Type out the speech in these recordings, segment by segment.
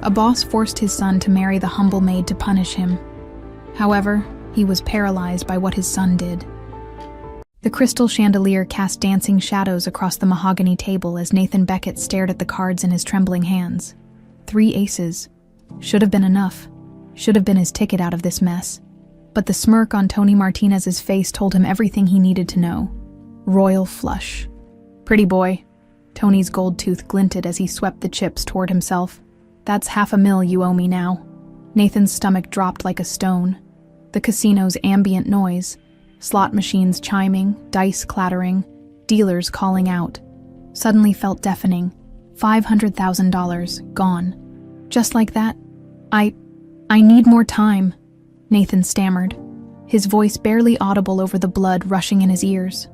A boss forced his son to marry the humble maid to punish him. However, he was paralyzed by what his son did. The crystal chandelier cast dancing shadows across the mahogany table as Nathan Beckett stared at the cards in his trembling hands. 3 aces. Should have been enough. Should have been his ticket out of this mess. But the smirk on Tony Martinez's face told him everything he needed to know. Royal flush. Pretty boy. Tony's gold tooth glinted as he swept the chips toward himself. That's $500,000 you owe me now. Nathan's stomach dropped like a stone. The casino's ambient noise, slot machines chiming, dice clattering, dealers calling out, suddenly felt deafening. $500,000 gone. Just like that? I need more time, Nathan stammered, his voice barely audible over the blood rushing in his ears.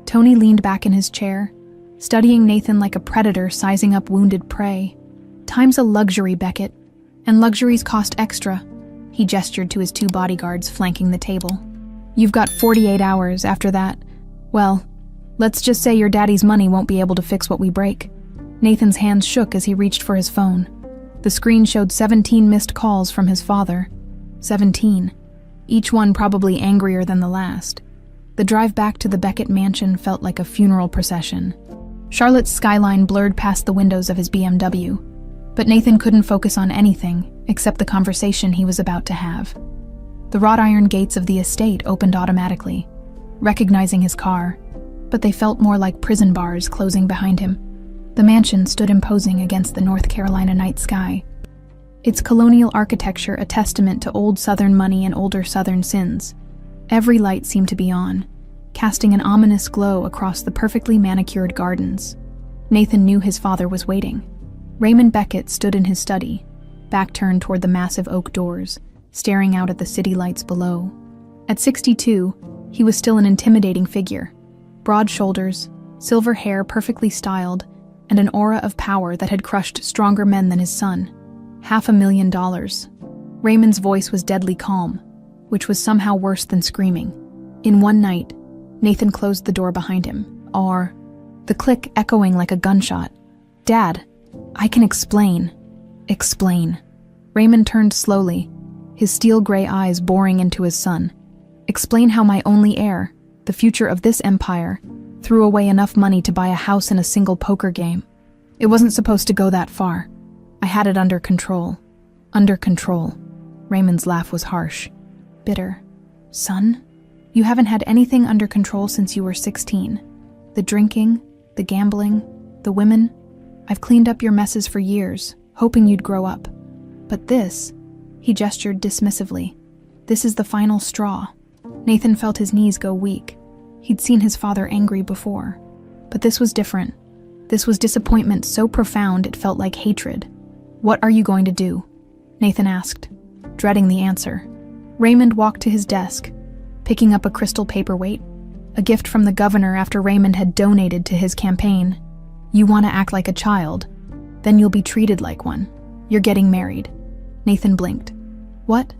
Tony leaned back in his chair, studying Nathan like a predator sizing up wounded prey. Time's a luxury, Beckett, and luxuries cost extra. He gestured to his 2 bodyguards flanking the table. You've got 48 hours after that. Well, let's just say your daddy's money won't be able to fix what we break. Nathan's hands shook as he reached for his phone. The screen showed 17 missed calls from his father. 17. Each one probably angrier than the last. The drive back to the Beckett mansion felt like a funeral procession. Charlotte's skyline blurred past the windows of his BMW. But Nathan couldn't focus on anything except the conversation he was about to have. The wrought iron gates of the estate opened automatically, recognizing his car, but they felt more like prison bars closing behind him. The mansion stood imposing against the North Carolina night sky, its colonial architecture a testament to old Southern money and older Southern sins. Every light seemed to be on, casting an ominous glow across the perfectly manicured gardens. Nathan knew his father was waiting. Raymond Beckett stood in his study, back turned toward the massive oak doors, staring out at the city lights below. At 62, he was still an intimidating figure. Broad shoulders, silver hair perfectly styled, and an aura of power that had crushed stronger men than his son. $500,000. Raymond's voice was deadly calm, which was somehow worse than screaming. In one night, Nathan closed the door behind him, the click echoing like a gunshot. Dad, I can explain. Explain. Raymond turned slowly, his steel-gray eyes boring into his son. Explain how my only heir, the future of this empire, threw away enough money to buy a house in a single poker game. It wasn't supposed to go that far. I had it under control. Under control. Raymond's laugh was harsh. Bitter. Son? You haven't had anything under control since you were 16. The drinking, the gambling, the women. I've cleaned up your messes for years, hoping you'd grow up. But this, he gestured dismissively, this is the final straw. Nathan felt his knees go weak. He'd seen his father angry before. But this was different. This was disappointment so profound it felt like hatred. What are you going to do? Nathan asked, dreading the answer. Raymond walked to his desk, picking up a crystal paperweight, a gift from the governor after Raymond had donated to his campaign. You want to act like a child, then you'll be treated like one. You're getting married. Nathan blinked. What?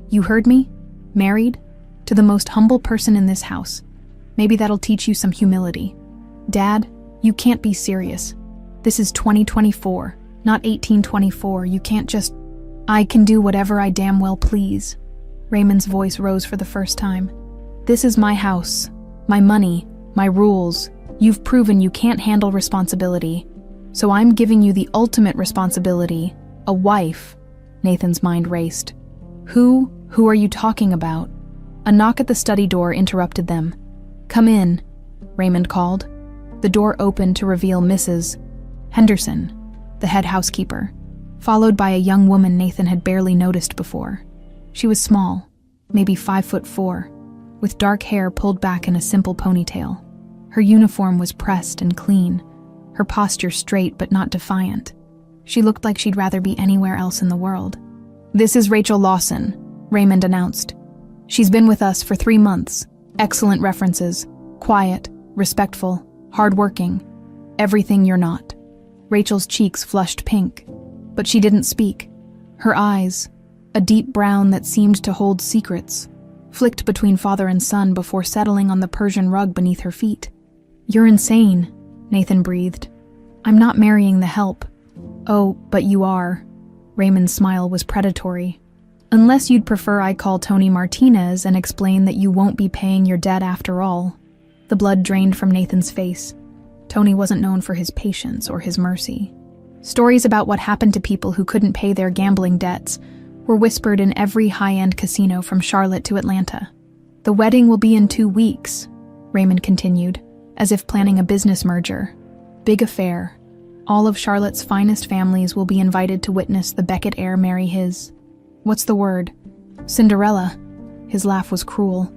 You heard me? Married? To the most humble person in this house. Maybe that'll teach you some humility. Dad, you can't be serious. This is 2024, not 1824. You can't just... I can do whatever I damn well please. Raymond's voice rose for the first time. This is my house, my money, my rules. You've proven you can't handle responsibility. So I'm giving you the ultimate responsibility, a wife. Nathan's mind raced. Who are you talking about? A knock at the study door interrupted them. Come in, Raymond called. The door opened to reveal Mrs. Henderson, the head housekeeper, followed by a young woman Nathan had barely noticed before. She was small, maybe 5'4", with dark hair pulled back in a simple ponytail. Her uniform was pressed and clean, her posture straight but not defiant. She looked like she'd rather be anywhere else in the world. This is Rachel Lawson, Raymond announced. She's been with us for 3 months. Excellent references. Quiet, respectful, hardworking. Everything you're not. Rachel's cheeks flushed pink, but she didn't speak. Her eyes, a deep brown that seemed to hold secrets, flicked between father and son before settling on the Persian rug beneath her feet. You're insane, Nathan breathed. I'm not marrying the help. Oh, but you are. Raymond's smile was predatory. "Unless you'd prefer I call Tony Martinez and explain that you won't be paying your debt after all." The blood drained from Nathan's face. Tony wasn't known for his patience or his mercy. Stories about what happened to people who couldn't pay their gambling debts were whispered in every high-end casino from Charlotte to Atlanta. "The wedding will be in 2 weeks," Raymond continued, as if planning a business merger. "Big affair. All of Charlotte's finest families will be invited to witness the Beckett heir marry his... What's the word? Cinderella." His laugh was cruel.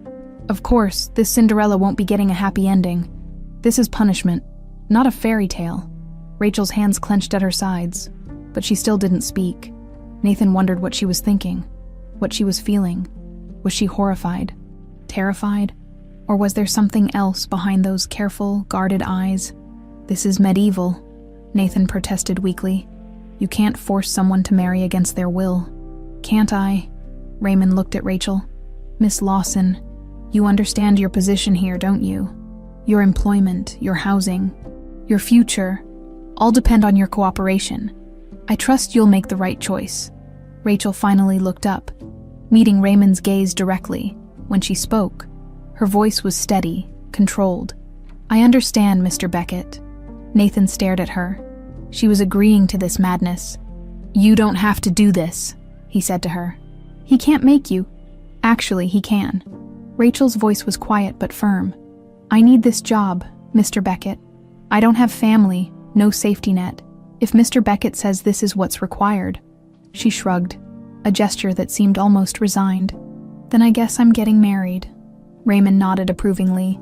"Of course, this Cinderella won't be getting a happy ending. This is punishment, not a fairy tale." Rachel's hands clenched at her sides, but she still didn't speak. Nathan wondered what she was thinking, what she was feeling. Was she horrified, terrified, or was there something else behind those careful, guarded eyes? "This is medieval," Nathan protested weakly. "You can't force someone to marry against their will." "Can't I?" Raymond looked at Rachel. "Miss Lawson, you understand your position here, don't you? Your employment, your housing, your future, all depend on your cooperation. I trust you'll make the right choice." Rachel finally looked up, meeting Raymond's gaze directly. When she spoke, her voice was steady, controlled. "I understand, Mr. Beckett." Nathan stared at her. She was agreeing to this madness. "You don't have to do this," he said to her. "He can't make you." "Actually, he can." Rachel's voice was quiet but firm. "I need this job, Mr. Beckett. I don't have family, no safety net. If Mr. Beckett says this is what's required..." She shrugged, a gesture that seemed almost resigned. "Then I guess I'm getting married." Raymond nodded approvingly.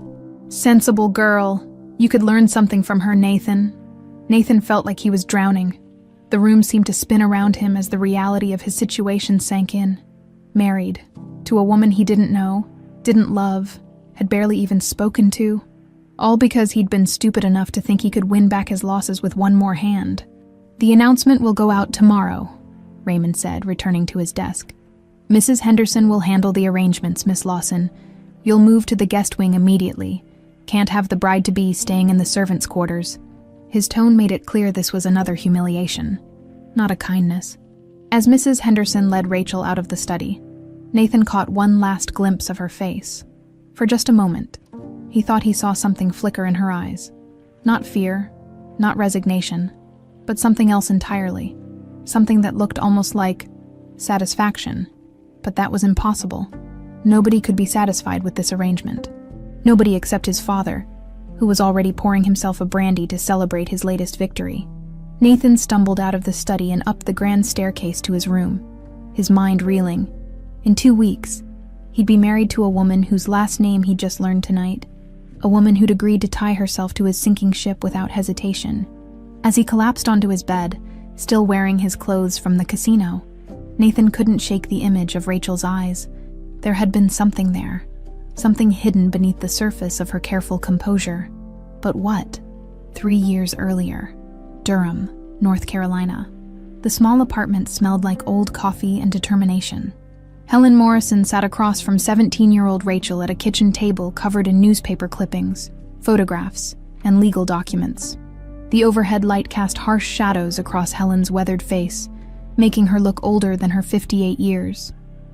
"Sensible girl. You could learn something from her, Nathan." Nathan felt like he was drowning. The room seemed to spin around him as the reality of his situation sank in. Married, to a woman he didn't know, didn't love, had barely even spoken to. All because he'd been stupid enough to think he could win back his losses with one more hand. "The announcement will go out tomorrow," Raymond said, returning to his desk. "Mrs. Henderson will handle the arrangements, Miss Lawson. You'll move to the guest wing immediately. Can't have the bride-to-be staying in the servants' quarters." His tone made it clear this was another humiliation, not a kindness. As Mrs. Henderson led Rachel out of the study, Nathan caught one last glimpse of her face. For just a moment, he thought he saw something flicker in her eyes. Not fear, not resignation, but something else entirely. Something that looked almost like satisfaction. But that was impossible. Nobody could be satisfied with this arrangement. Nobody except his father, who was already pouring himself a brandy to celebrate his latest victory. Nathan stumbled out of the study and up the grand staircase to his room, his mind reeling. In 2 weeks, he'd be married to a woman whose last name he'd just learned tonight, a woman who'd agreed to tie herself to his sinking ship without hesitation. As he collapsed onto his bed, still wearing his clothes from the casino, Nathan couldn't shake the image of Rachel's eyes. There had been something there, something hidden beneath the surface of her careful composure. But what? 3 years earlier, Durham, North Carolina. The small apartment smelled like old coffee and determination. Helen Morrison sat across from 17-year-old Rachel at a kitchen table covered in newspaper clippings, photographs, and legal documents. The overhead light cast harsh shadows across Helen's weathered face, making her look older than her 58 years.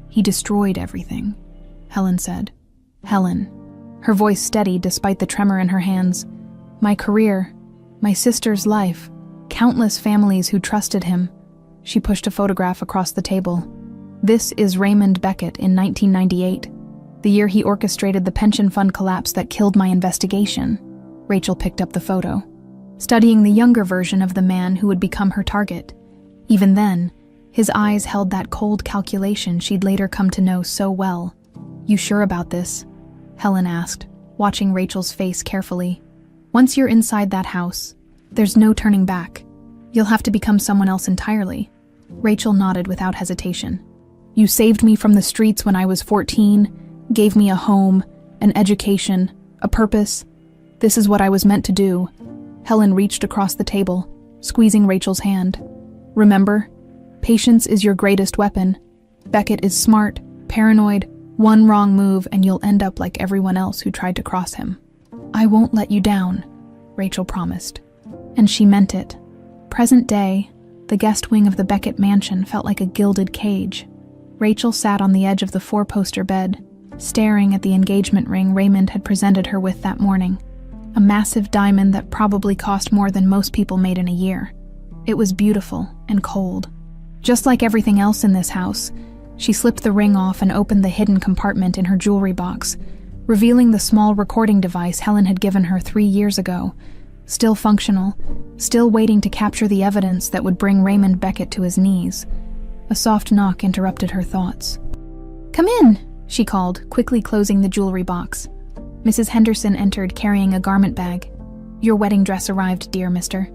"He destroyed everything," Helen said. "Helen." Her voice steady despite the tremor in her hands. "My career, my sister's life, countless families who trusted him." She pushed a photograph across the table. "This is Raymond Beckett in 1998, the year he orchestrated the pension fund collapse that killed my investigation." Rachel picked up the photo, studying the younger version of the man who would become her target. Even then, his eyes held that cold calculation she'd later come to know so well. "You sure about this?" Helen asked, watching Rachel's face carefully. "Once you're inside that house, there's no turning back. You'll have to become someone else entirely." Rachel nodded without hesitation. "You saved me from the streets when I was 14, gave me a home, an education, a purpose. This is what I was meant to do." Helen reached across the table, squeezing Rachel's hand. "Remember, patience is your greatest weapon. Beckett is smart, paranoid, one wrong move and you'll end up like everyone else who tried to cross him." "I won't let you down," Rachel promised. And she meant it. Present day, The guest wing of the Beckett mansion felt like a gilded cage. Rachel sat on the edge of the four-poster bed, staring at the engagement ring Raymond had presented her with that morning. A massive diamond that probably cost more than most people made in a year. It was beautiful and cold. Just like everything else in this house, she slipped the ring off and opened the hidden compartment in her jewelry box, revealing the small recording device Helen had given her 3 years ago, still functional, still waiting to capture the evidence that would bring Raymond Beckett to his knees. A soft knock interrupted her thoughts. "Come in," she called, quickly closing the jewelry box. Mrs. Henderson entered carrying a garment bag. "Your wedding dress arrived, dear mister.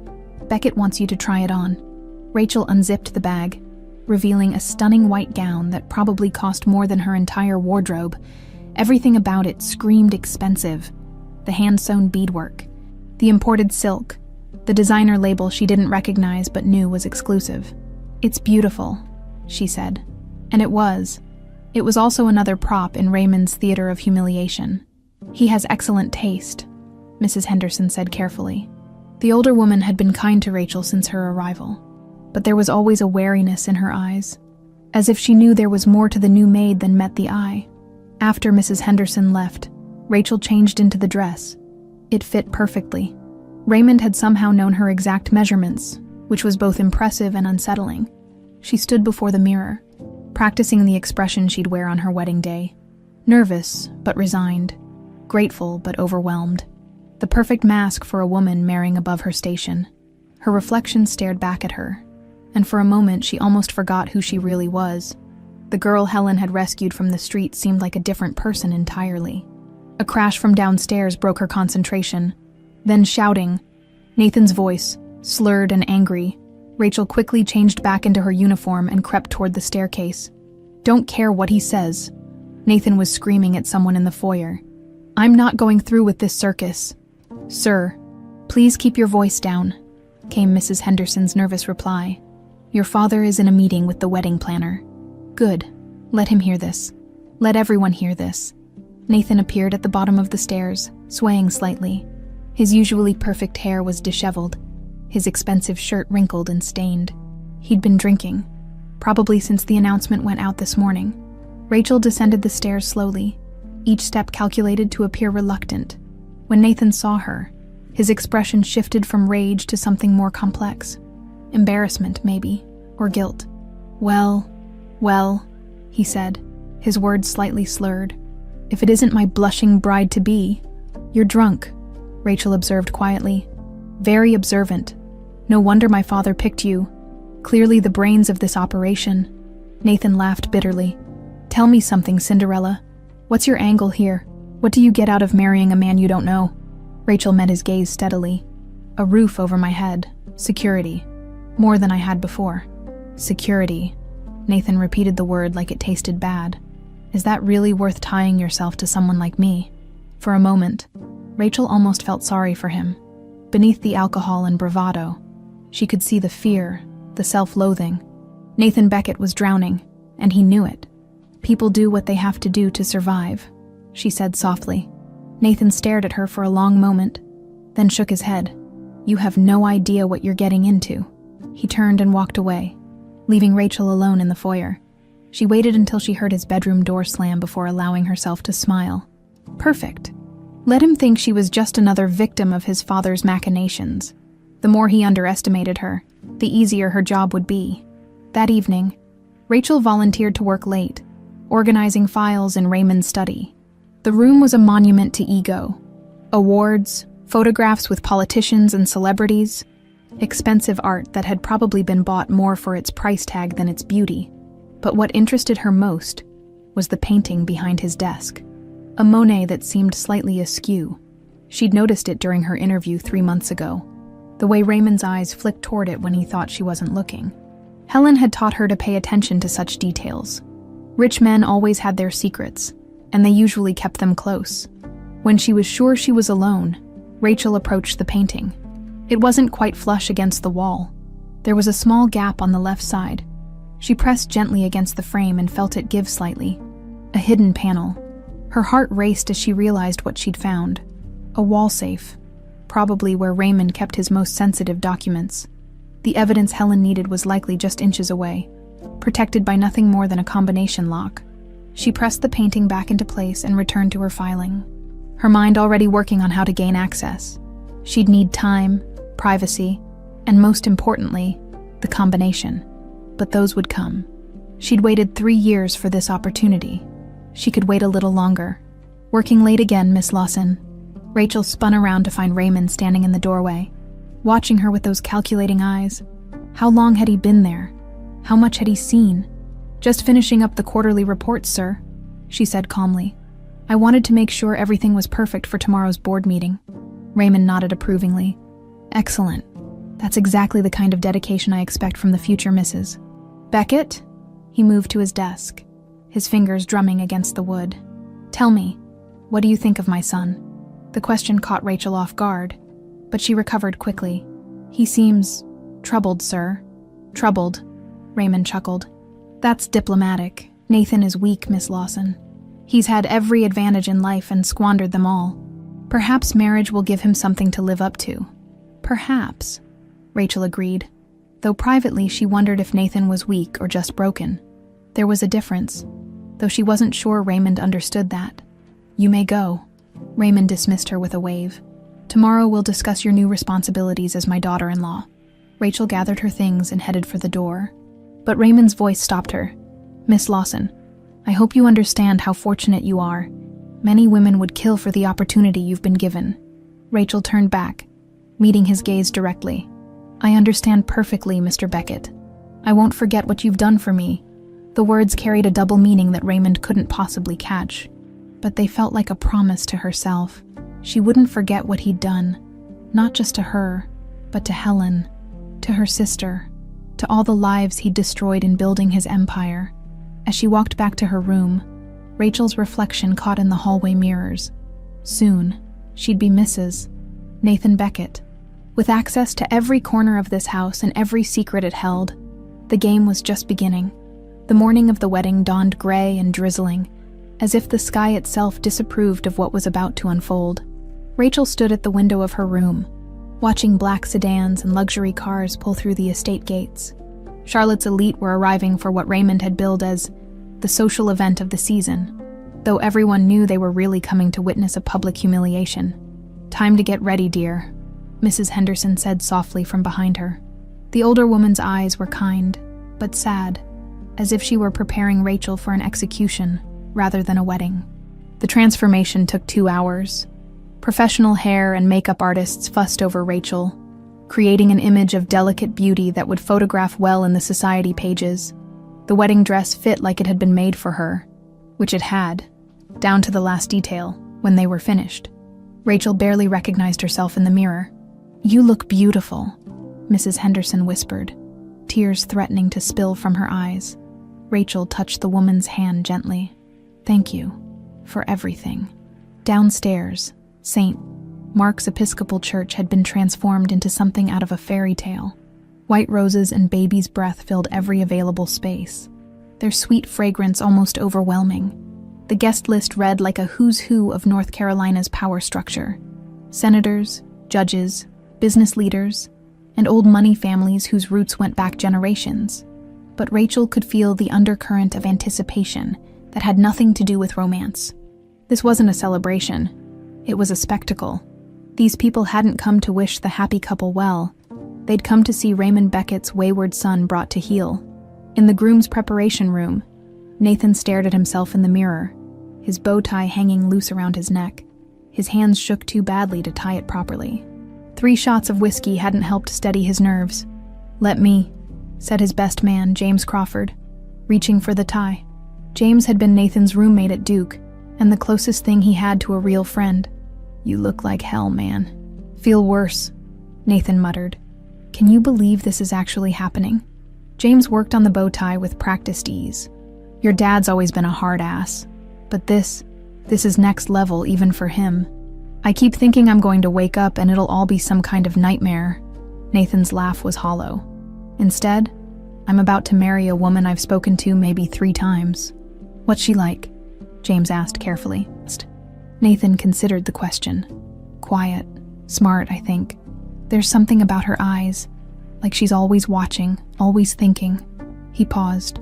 Beckett wants you to try it on." Rachel unzipped the bag, revealing a stunning white gown that probably cost more than her entire wardrobe. Everything about it screamed expensive. The hand-sewn beadwork, the imported silk, the designer label she didn't recognize but knew was exclusive. "It's beautiful," she said. And it was. It was also another prop in Raymond's theater of humiliation. "He has excellent taste," Mrs. Henderson said carefully. The older woman had been kind to Rachel since her arrival, but there was always a wariness in her eyes, as if she knew there was more to the new maid than met the eye. After Mrs. Henderson left, Rachel changed into the dress. It fit perfectly. Raymond had somehow known her exact measurements, which was both impressive and unsettling. She stood before the mirror, practicing the expression she'd wear on her wedding day. Nervous, but resigned. Grateful, but overwhelmed. The perfect mask for a woman marrying above her station. Her reflection stared back at her, and for a moment she almost forgot who she really was. The girl Helen had rescued from the street seemed like a different person entirely. A crash from downstairs broke her concentration. Then shouting, Nathan's voice, slurred and angry. Rachel quickly changed back into her uniform and crept toward the staircase. "Don't care what he says," Nathan was screaming at someone in the foyer. "I'm not going through with this circus." "Sir, please keep your voice down," came Mrs. Henderson's nervous reply. "Your father is in a meeting with the wedding planner." "Good. Let him hear this. Let everyone hear this." Nathan appeared at the bottom of the stairs, swaying slightly. His usually perfect hair was disheveled, his expensive shirt wrinkled and stained. He'd been drinking, probably since the announcement went out this morning. Rachel descended the stairs slowly, each step calculated to appear reluctant. When Nathan saw her, his expression shifted from rage to something more complex. Embarrassment, maybe, or guilt. Well, he said, his words slightly slurred. "If it isn't my blushing bride-to-be." "You're drunk," Rachel observed quietly. "Very observant. No wonder my father picked you. Clearly the brains of this operation." Nathan laughed bitterly. "Tell me something, Cinderella. What's your angle here? What do you get out of marrying a man you don't know?" Rachel met his gaze steadily. "A roof over my head. Security. More than I had before." "Security." Nathan repeated the word like it tasted bad. "Is that really worth tying yourself to someone like me?" For a moment, Rachel almost felt sorry for him. Beneath the alcohol and bravado, she could see the fear, the self-loathing. Nathan Beckett was drowning, and he knew it. "People do what they have to do to survive," she said softly. Nathan stared at her for a long moment, then shook his head. "You have no idea what you're getting into." He turned and walked away, leaving Rachel alone in the foyer. She waited until she heard his bedroom door slam before allowing herself to smile. Perfect. Let him think she was just another victim of his father's machinations. The more he underestimated her, the easier her job would be. That evening, Rachel volunteered to work late, organizing files in Raymond's study. The room was a monument to ego. Awards, photographs with politicians and celebrities, expensive art that had probably been bought more for its price tag than its beauty. But what interested her most was the painting behind his desk. A Monet that seemed slightly askew. She'd noticed it during her interview 3 months ago, the way Raymond's eyes flicked toward it when he thought she wasn't looking. Helen had taught her to pay attention to such details. Rich men always had their secrets, and they usually kept them close. When she was sure she was alone, Rachel approached the painting. It wasn't quite flush against the wall. There was a small gap on the left side. She pressed gently against the frame and felt it give slightly. A hidden panel. Her heart raced as she realized what she'd found. A wall safe, probably where Raymond kept his most sensitive documents. The evidence Helen needed was likely just inches away, protected by nothing more than a combination lock. She pressed the painting back into place and returned to her filing, her mind already working on how to gain access. She'd need time, privacy, and most importantly, the combination. But those would come. She'd waited 3 years for this opportunity. She could wait a little longer. Working late again, Miss Lawson. Rachel spun around to find Raymond standing in the doorway, watching her with those calculating eyes. How long had he been there? How much had he seen? Just finishing up the quarterly report, sir, she said calmly. I wanted to make sure everything was perfect for tomorrow's board meeting. Raymond nodded approvingly. Excellent. That's exactly the kind of dedication I expect from the future Mrs. Beckett? He moved to his desk, his fingers drumming against the wood. Tell me, what do you think of my son? The question caught Rachel off guard, but she recovered quickly. He seems troubled, sir. Troubled, Raymond chuckled. That's diplomatic. Nathan is weak, Miss Lawson. He's had every advantage in life and squandered them all. Perhaps marriage will give him something to live up to. Perhaps, Rachel agreed, though privately she wondered if Nathan was weak or just broken. There was a difference, though she wasn't sure Raymond understood that. You may go. Raymond dismissed her with a wave. Tomorrow we'll discuss your new responsibilities as my daughter-in-law. Rachel gathered her things and headed for the door. But Raymond's voice stopped her. Miss Lawson, I hope you understand how fortunate you are. Many women would kill for the opportunity you've been given. Rachel turned back, meeting his gaze directly. I understand perfectly, Mr. Beckett. I won't forget what you've done for me. The words carried a double meaning that Raymond couldn't possibly catch, but they felt like a promise to herself. She wouldn't forget what he'd done, not just to her, but to Helen, to her sister, to all the lives he'd destroyed in building his empire. As she walked back to her room, Rachel's reflection caught in the hallway mirrors. Soon, she'd be Mrs. Nathan Beckett. With access to every corner of this house and every secret it held, the game was just beginning. The morning of the wedding dawned gray and drizzling, as if the sky itself disapproved of what was about to unfold. Rachel stood at the window of her room, watching black sedans and luxury cars pull through the estate gates. Charlotte's elite were arriving for what Raymond had billed as the social event of the season, though everyone knew they were really coming to witness a public humiliation. Time to get ready, dear, Mrs. Henderson said softly from behind her. The older woman's eyes were kind, but sad, as if she were preparing Rachel for an execution rather than a wedding. The transformation took 2 hours. Professional hair and makeup artists fussed over Rachel, creating an image of delicate beauty that would photograph well in the society pages. The wedding dress fit like it had been made for her, which it had, down to the last detail, when they were finished. Rachel barely recognized herself in the mirror. You look beautiful, Mrs. Henderson whispered, tears threatening to spill from her eyes. Rachel touched the woman's hand gently. Thank you for everything. Downstairs, St. Mark's Episcopal Church had been transformed into something out of a fairy tale. White roses and baby's breath filled every available space, their sweet fragrance almost overwhelming. The guest list read like a who's who of North Carolina's power structure. Senators, judges, business leaders, and old money families whose roots went back generations. But Rachel could feel the undercurrent of anticipation that had nothing to do with romance. This wasn't a celebration. It was a spectacle. These people hadn't come to wish the happy couple well. They'd come to see Raymond Beckett's wayward son brought to heel. In the groom's preparation room, Nathan stared at himself in the mirror, his bow tie hanging loose around his neck. His hands shook too badly to tie it properly. 3 shots of whiskey hadn't helped steady his nerves. Let me, said his best man, James Crawford, reaching for the tie. James had been Nathan's roommate at Duke, and the closest thing he had to a real friend. You look like hell, man. Feel worse, Nathan muttered. Can you believe this is actually happening? James worked on the bow tie with practiced ease. Your dad's always been a hard ass, but this is next level even for him. I keep thinking I'm going to wake up and it'll all be some kind of nightmare. Nathan's laugh was hollow. Instead, I'm about to marry a woman I've spoken to maybe 3 times. What's she like? James asked carefully. Nathan considered the question. Quiet, smart, I think. There's something about her eyes, like she's always watching, always thinking. He paused.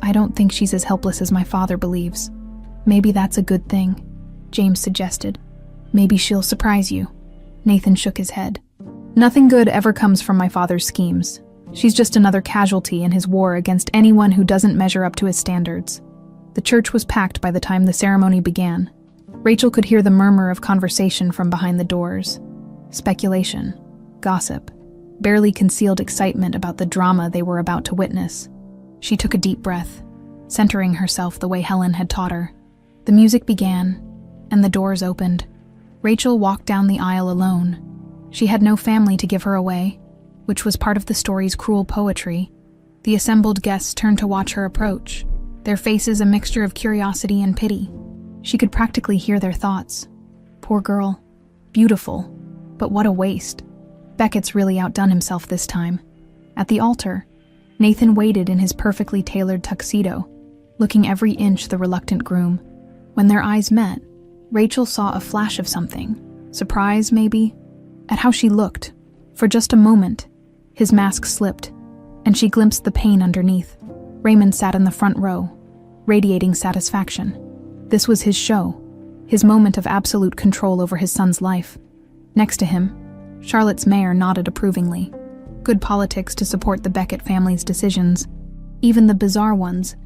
I don't think she's as helpless as my father believes. Maybe that's a good thing, James suggested. Maybe she'll surprise you. Nathan shook his head. Nothing good ever comes from my father's schemes. She's just another casualty in his war against anyone who doesn't measure up to his standards. The church was packed by the time the ceremony began. Rachel could hear the murmur of conversation from behind the doors. Speculation, gossip, barely concealed excitement about the drama they were about to witness. She took a deep breath, centering herself the way Helen had taught her. The music began, and the doors opened. Rachel walked down the aisle alone. She had no family to give her away, which was part of the story's cruel poetry. The assembled guests turned to watch her approach, their faces a mixture of curiosity and pity. She could practically hear their thoughts. Poor girl. Beautiful. But what a waste. Beckett's really outdone himself this time. At the altar, Nathan waited in his perfectly tailored tuxedo, looking every inch the reluctant groom. When their eyes met, Rachel saw a flash of something. Surprise, maybe? At how she looked. For just a moment, his mask slipped, and she glimpsed the pain underneath. Raymond sat in the front row, radiating satisfaction. This was his show, his moment of absolute control over his son's life. Next to him, Charlotte's mayor nodded approvingly. Good politics to support the Beckett family's decisions, even the bizarre ones.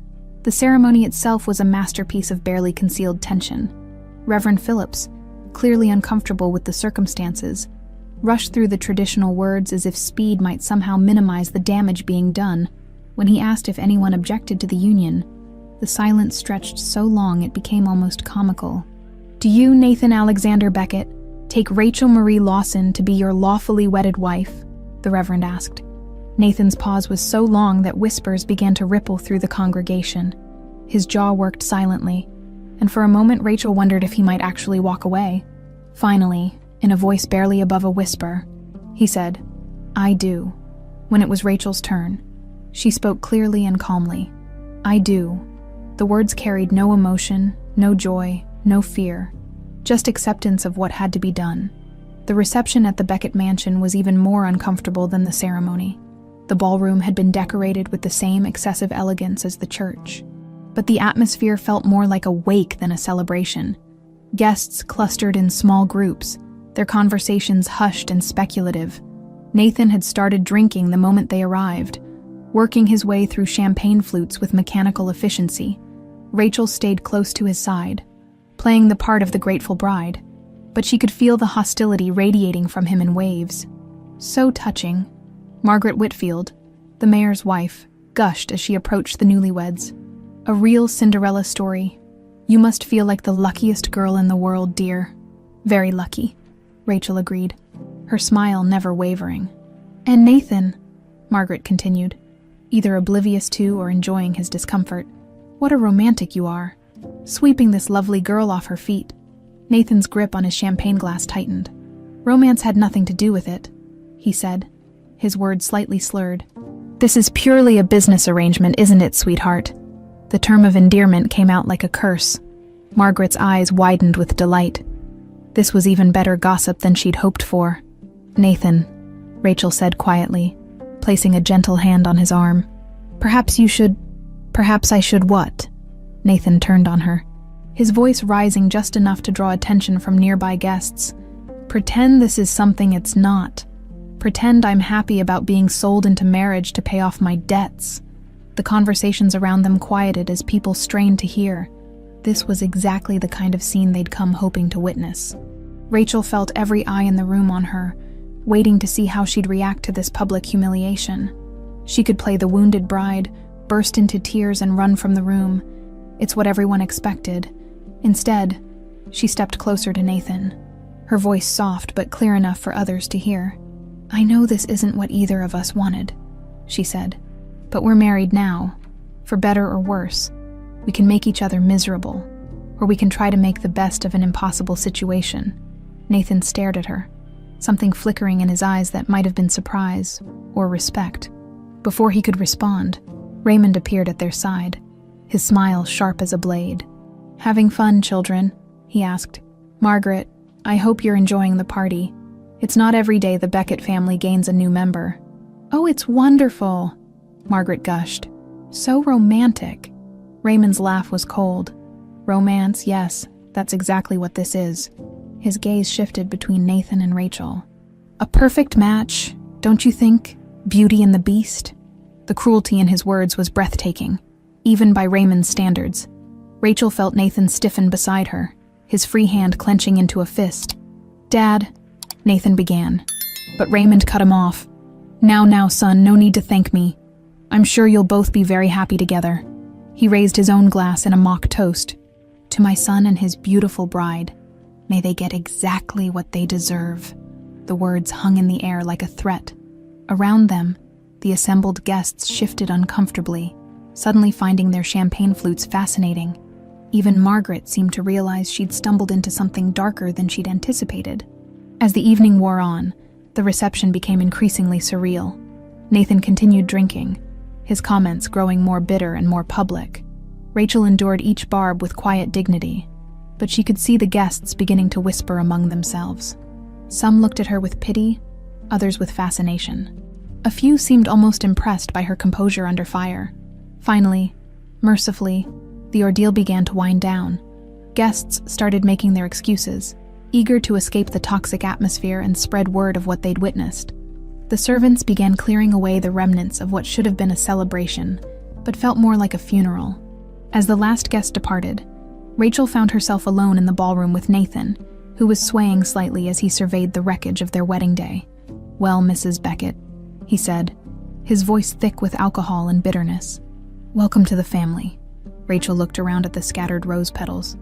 The ceremony itself was a masterpiece of barely concealed tension. Reverend Phillips, clearly uncomfortable with the circumstances, rushed through the traditional words as if speed might somehow minimize the damage being done. When he asked if anyone objected to the union, the silence stretched so long it became almost comical. Do you, Nathan Alexander Beckett, take Rachel Marie Lawson to be your lawfully wedded wife? The Reverend asked. Nathan's pause was so long that whispers began to ripple through the congregation. His jaw worked silently, and for a moment Rachel wondered if he might actually walk away. Finally, in a voice barely above a whisper, he said, I do. When it was Rachel's turn, she spoke clearly and calmly. I do. The words carried no emotion, no joy, no fear, just acceptance of what had to be done. The reception at the Beckett mansion was even more uncomfortable than the ceremony. The ballroom had been decorated with the same excessive elegance as the church, but the atmosphere felt more like a wake than a celebration. Guests clustered in small groups, their conversations hushed and speculative. Nathan had started drinking the moment they arrived, working his way through champagne flutes with mechanical efficiency. Rachel stayed close to his side, playing the part of the grateful bride, but she could feel the hostility radiating from him in waves. So touching. Margaret Whitfield, the mayor's wife, gushed as she approached the newlyweds. A real Cinderella story. You must feel like the luckiest girl in the world, dear. Very lucky, Rachel agreed, her smile never wavering. And Nathan, Margaret continued, either oblivious to or enjoying his discomfort. What a romantic you are, sweeping this lovely girl off her feet. Nathan's grip on his champagne glass tightened. Romance had nothing to do with it, he said, his words slightly slurred. This is purely a business arrangement, isn't it, sweetheart? The term of endearment came out like a curse. Margaret's eyes widened with delight. This was even better gossip than she'd hoped for. Nathan, Rachel said quietly, placing a gentle hand on his arm. Perhaps I should what? Nathan turned on her, his voice rising just enough to draw attention from nearby guests. Pretend this is something it's not. Pretend I'm happy about being sold into marriage to pay off my debts. The conversations around them quieted as people strained to hear. This was exactly the kind of scene they'd come hoping to witness. Rachel felt every eye in the room on her, waiting to see how she'd react to this public humiliation. She could play the wounded bride, burst into tears and run from the room. It's what everyone expected. Instead, she stepped closer to Nathan, her voice soft but clear enough for others to hear. I know this isn't what either of us wanted, she said, but we're married now. For better or worse, we can make each other miserable, or we can try to make the best of an impossible situation. Nathan stared at her, something flickering in his eyes that might have been surprise or respect. Before he could respond, Raymond appeared at their side, his smile sharp as a blade. Having fun, children? He asked. Margaret, I hope you're enjoying the party. It's not every day the Beckett family gains a new member. "Oh, it's wonderful," Margaret gushed. "So romantic." Raymond's laugh was cold. "Romance, yes, that's exactly what this is." His gaze shifted between Nathan and Rachel. "A perfect match, don't you think? Beauty and the Beast?" The cruelty in his words was breathtaking, even by Raymond's standards. Rachel felt Nathan stiffen beside her, his free hand clenching into a fist. "Dad," Nathan began, but Raymond cut him off. Now, son, no need to thank me. I'm sure you'll both be very happy together." He raised his own glass in a mock toast. "To my son and his beautiful bride. May they get exactly what they deserve." The words hung in the air like a threat. Around them, the assembled guests shifted uncomfortably, suddenly finding their champagne flutes fascinating. Even Margaret seemed to realize she'd stumbled into something darker than she'd anticipated. As the evening wore on, the reception became increasingly surreal. Nathan continued drinking, his comments growing more bitter and more public. Rachel endured each barb with quiet dignity, but she could see the guests beginning to whisper among themselves. Some looked at her with pity, others with fascination. A few seemed almost impressed by her composure under fire. Finally, mercifully, the ordeal began to wind down. Guests started making their excuses, eager to escape the toxic atmosphere and spread word of what they'd witnessed. The servants began clearing away the remnants of what should have been a celebration, but felt more like a funeral. As the last guest departed, Rachel found herself alone in the ballroom with Nathan, who was swaying slightly as he surveyed the wreckage of their wedding day. "Well, Mrs. Beckett," he said, his voice thick with alcohol and bitterness. "Welcome to the family." Rachel looked around at the scattered rose petals,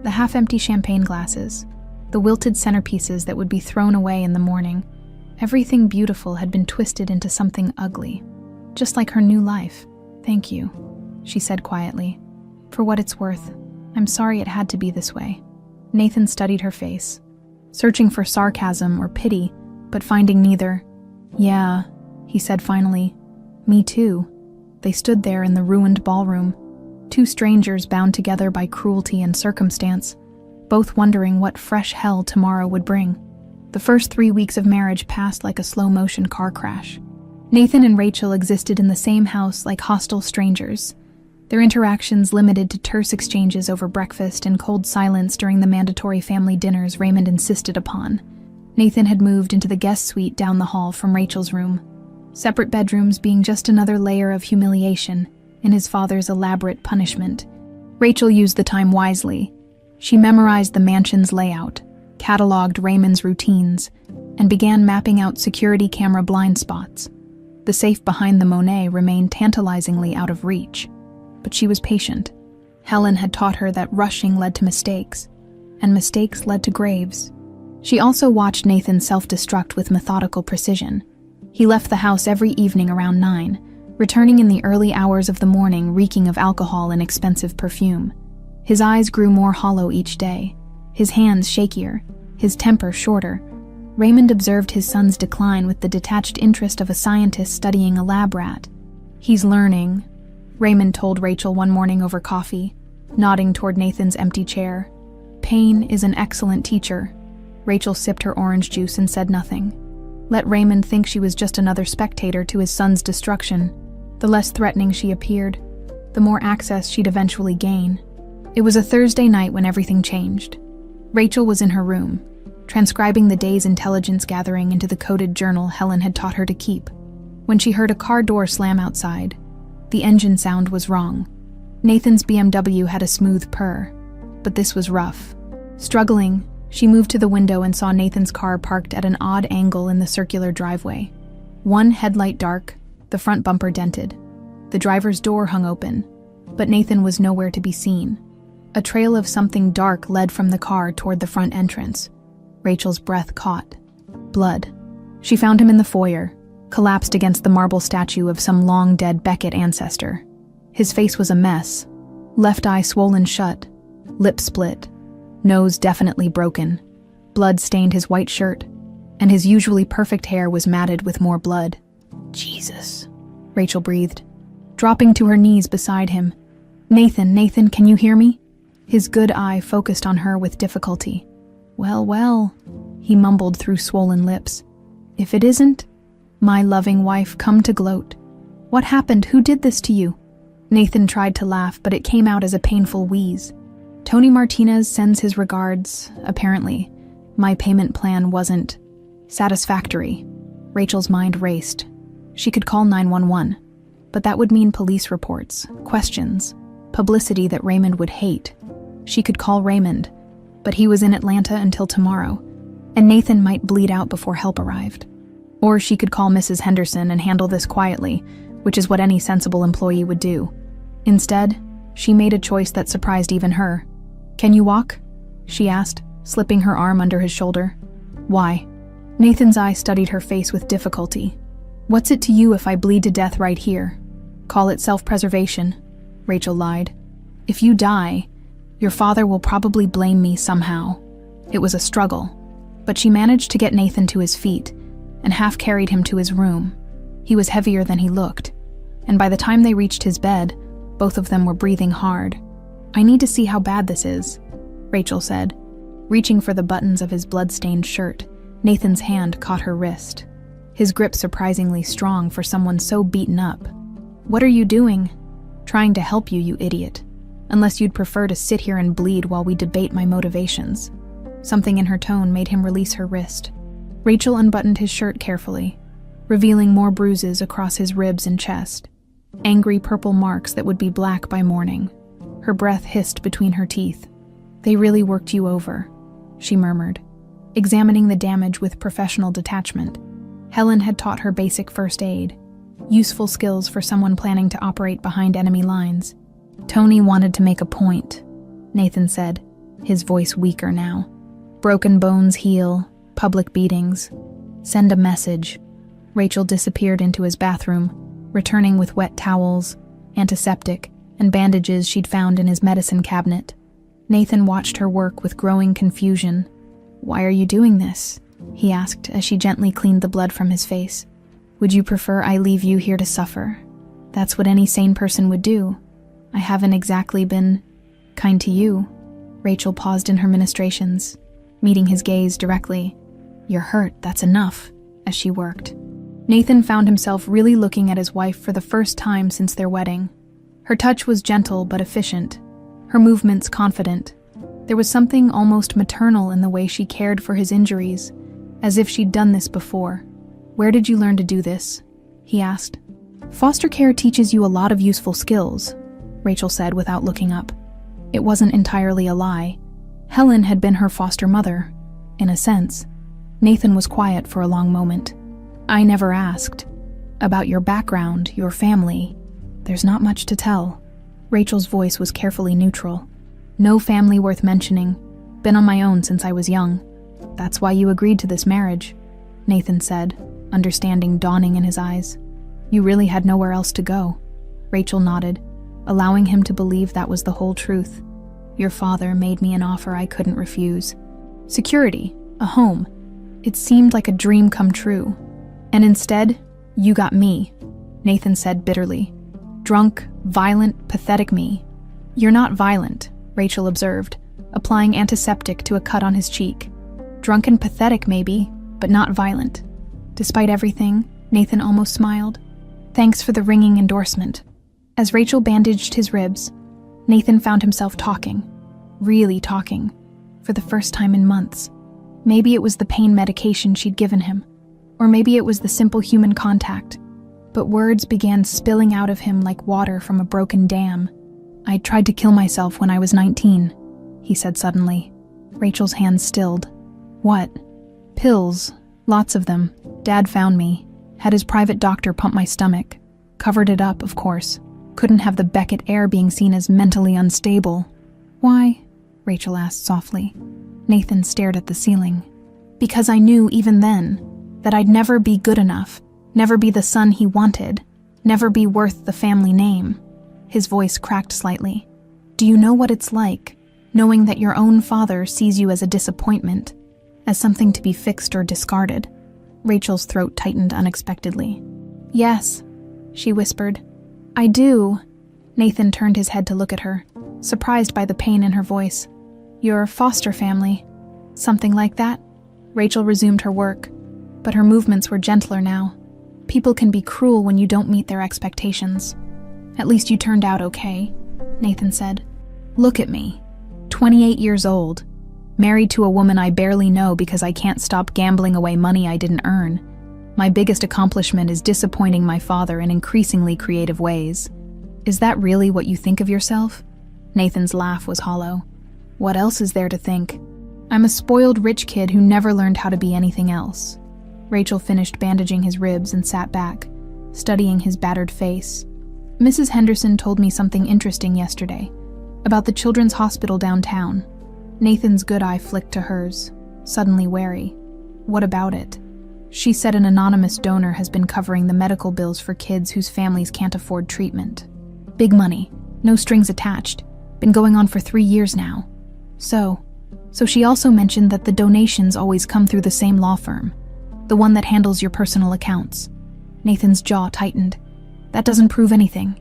the half-empty champagne glasses, the wilted centerpieces that would be thrown away in the morning. Everything beautiful had been twisted into something ugly, just like her new life. "Thank you," she said quietly. "For what it's worth, I'm sorry it had to be this way." Nathan studied her face, searching for sarcasm or pity, but finding neither. "Yeah," he said finally. "Me too." They stood there in the ruined ballroom, two strangers bound together by cruelty and circumstance, both wondering what fresh hell tomorrow would bring. The first 3 weeks of marriage passed like a slow-motion car crash. Nathan and Rachel existed in the same house like hostile strangers, their interactions limited to terse exchanges over breakfast and cold silence during the mandatory family dinners Raymond insisted upon. Nathan had moved into the guest suite down the hall from Rachel's room, separate bedrooms being just another layer of humiliation in his father's elaborate punishment. Rachel used the time wisely. She memorized the mansion's layout, cataloged Raymond's routines, and began mapping out security camera blind spots. The safe behind the Monet remained tantalizingly out of reach, but she was patient. Helen had taught her that rushing led to mistakes, and mistakes led to graves. She also watched Nathan self-destruct with methodical precision. He left the house every evening around 9, returning in the early hours of the morning reeking of alcohol and expensive perfume. His eyes grew more hollow each day, his hands shakier, his temper shorter. Raymond observed his son's decline with the detached interest of a scientist studying a lab rat. "He's learning," Raymond told Rachel one morning over coffee, nodding toward Nathan's empty chair. "Pain is an excellent teacher." Rachel sipped her orange juice and said nothing. Let Raymond think she was just another spectator to his son's destruction. The less threatening she appeared, the more access she'd eventually gain. It was a Thursday night when everything changed. Rachel was in her room, transcribing the day's intelligence gathering into the coded journal Helen had taught her to keep, when she heard a car door slam outside. The engine sound was wrong. Nathan's BMW had a smooth purr, but this was rough. Struggling, she moved to the window and saw Nathan's car parked at an odd angle in the circular driveway. One headlight dark, the front bumper dented. The driver's door hung open, but Nathan was nowhere to be seen. A trail of something dark led from the car toward the front entrance. Rachel's breath caught. Blood. She found him in the foyer, collapsed against the marble statue of some long-dead Beckett ancestor. His face was a mess, left eye swollen shut, lip split, nose definitely broken. Blood stained his white shirt, and his usually perfect hair was matted with more blood. "Jesus," Rachel breathed, dropping to her knees beside him. Nathan, can you hear me?" His good eye focused on her with difficulty. Well, he mumbled through swollen lips. "If it isn't..." My loving wife, come to gloat. What happened? Who did this to you? Nathan tried to laugh, but it came out as a painful wheeze. Tony Martinez sends his regards. Apparently, my payment plan wasn't satisfactory. Rachel's mind raced. She could call 911, but that would mean police reports, questions, publicity that Raymond would hate. She could call Raymond, but he was in Atlanta until tomorrow, and Nathan might bleed out before help arrived. Or she could call Mrs. Henderson and handle this quietly, which is what any sensible employee would do. Instead, she made a choice that surprised even her. Can you walk? She asked, slipping her arm under his shoulder. Why? Nathan's eye studied her face with difficulty. What's it to you if I bleed to death right here? Call it self-preservation, Rachel lied. If you die, your father will probably blame me somehow. It was a struggle, but she managed to get Nathan to his feet and half carried him to his room. He was heavier than he looked, and by the time they reached his bed, both of them were breathing hard. I need to see how bad this is, Rachel said. Reaching for the buttons of his blood-stained shirt, Nathan's hand caught her wrist. His grip surprisingly strong for someone so beaten up. What are you doing? Trying to help you, you idiot. Unless you'd prefer to sit here and bleed while we debate my motivations. Something in her tone made him release her wrist. Rachel unbuttoned his shirt carefully, revealing more bruises across his ribs and chest. Angry purple marks that would be black by morning. Her breath hissed between her teeth. They really worked you over, she murmured, examining the damage with professional detachment. Helen had taught her basic first aid, useful skills for someone planning to operate behind enemy lines. Tony wanted to make a point, Nathan said, his voice weaker now. Broken bones heal, public beatings. Send a message. Rachel disappeared into his bathroom, returning with wet towels, antiseptic, and bandages she'd found in his medicine cabinet. Nathan watched her work with growing confusion. Why are you doing this? He asked as she gently cleaned the blood from his face. Would you prefer I leave you here to suffer? That's what any sane person would do. I haven't exactly been kind to you. Rachel paused in her ministrations, meeting his gaze directly. You're hurt, that's enough, as she worked. Nathan found himself really looking at his wife for the first time since their wedding. Her touch was gentle but efficient, her movements confident. There was something almost maternal in the way she cared for his injuries, as if she'd done this before. Where did you learn to do this? He asked. Foster care teaches you a lot of useful skills, Rachel said without looking up. It wasn't entirely a lie. Helen had been her foster mother, in a sense. Nathan was quiet for a long moment. I never asked. About your background, your family. There's not much to tell. Rachel's voice was carefully neutral. No family worth mentioning. Been on my own since I was young. That's why you agreed to this marriage, Nathan said, understanding dawning in his eyes. You really had nowhere else to go. Rachel nodded, allowing him to believe that was the whole truth. Your father made me an offer I couldn't refuse. Security, a home. It seemed like a dream come true. And instead, you got me, Nathan said bitterly. Drunk, violent, pathetic me. You're not violent, Rachel observed, applying antiseptic to a cut on his cheek. Drunk and pathetic maybe, but not violent. Despite everything, Nathan almost smiled. Thanks for the ringing endorsement. As Rachel bandaged his ribs, Nathan found himself talking. Really talking. For the first time in months. Maybe it was the pain medication she'd given him. Or maybe it was the simple human contact. But words began spilling out of him like water from a broken dam. I tried to kill myself when I was 19, he said suddenly. Rachel's hands stilled. What? Pills. Lots of them. Dad found me. Had his private doctor pump my stomach. Covered it up, of course. Couldn't have the Beckett heir being seen as mentally unstable. Why? Rachel asked softly. Nathan stared at the ceiling. Because I knew even then that I'd never be good enough, never be the son he wanted, never be worth the family name. His voice cracked slightly. Do you know what it's like, knowing that your own father sees you as a disappointment, as something to be fixed or discarded? Rachel's throat tightened unexpectedly. Yes, she whispered. I do. Nathan turned his head to look at her, surprised by the pain in her voice. Your foster family. Something like that? Rachel resumed her work, but her movements were gentler now. People can be cruel when you don't meet their expectations. At least you turned out okay, Nathan said. Look at me, 28 years old, married to a woman I barely know because I can't stop gambling away money I didn't earn. My biggest accomplishment is disappointing my father in increasingly creative ways. Is that really what you think of yourself? Nathan's laugh was hollow. What else is there to think? I'm a spoiled rich kid who never learned how to be anything else. Rachel finished bandaging his ribs and sat back, studying his battered face. Mrs. Henderson told me something interesting yesterday, about the children's hospital downtown. Nathan's good eye flicked to hers, suddenly wary. What about it? She said an anonymous donor has been covering the medical bills for kids whose families can't afford treatment. Big money, no strings attached, been going on for 3 years now. So she also mentioned that the donations always come through the same law firm, the one that handles your personal accounts. Nathan's jaw tightened. That doesn't prove anything.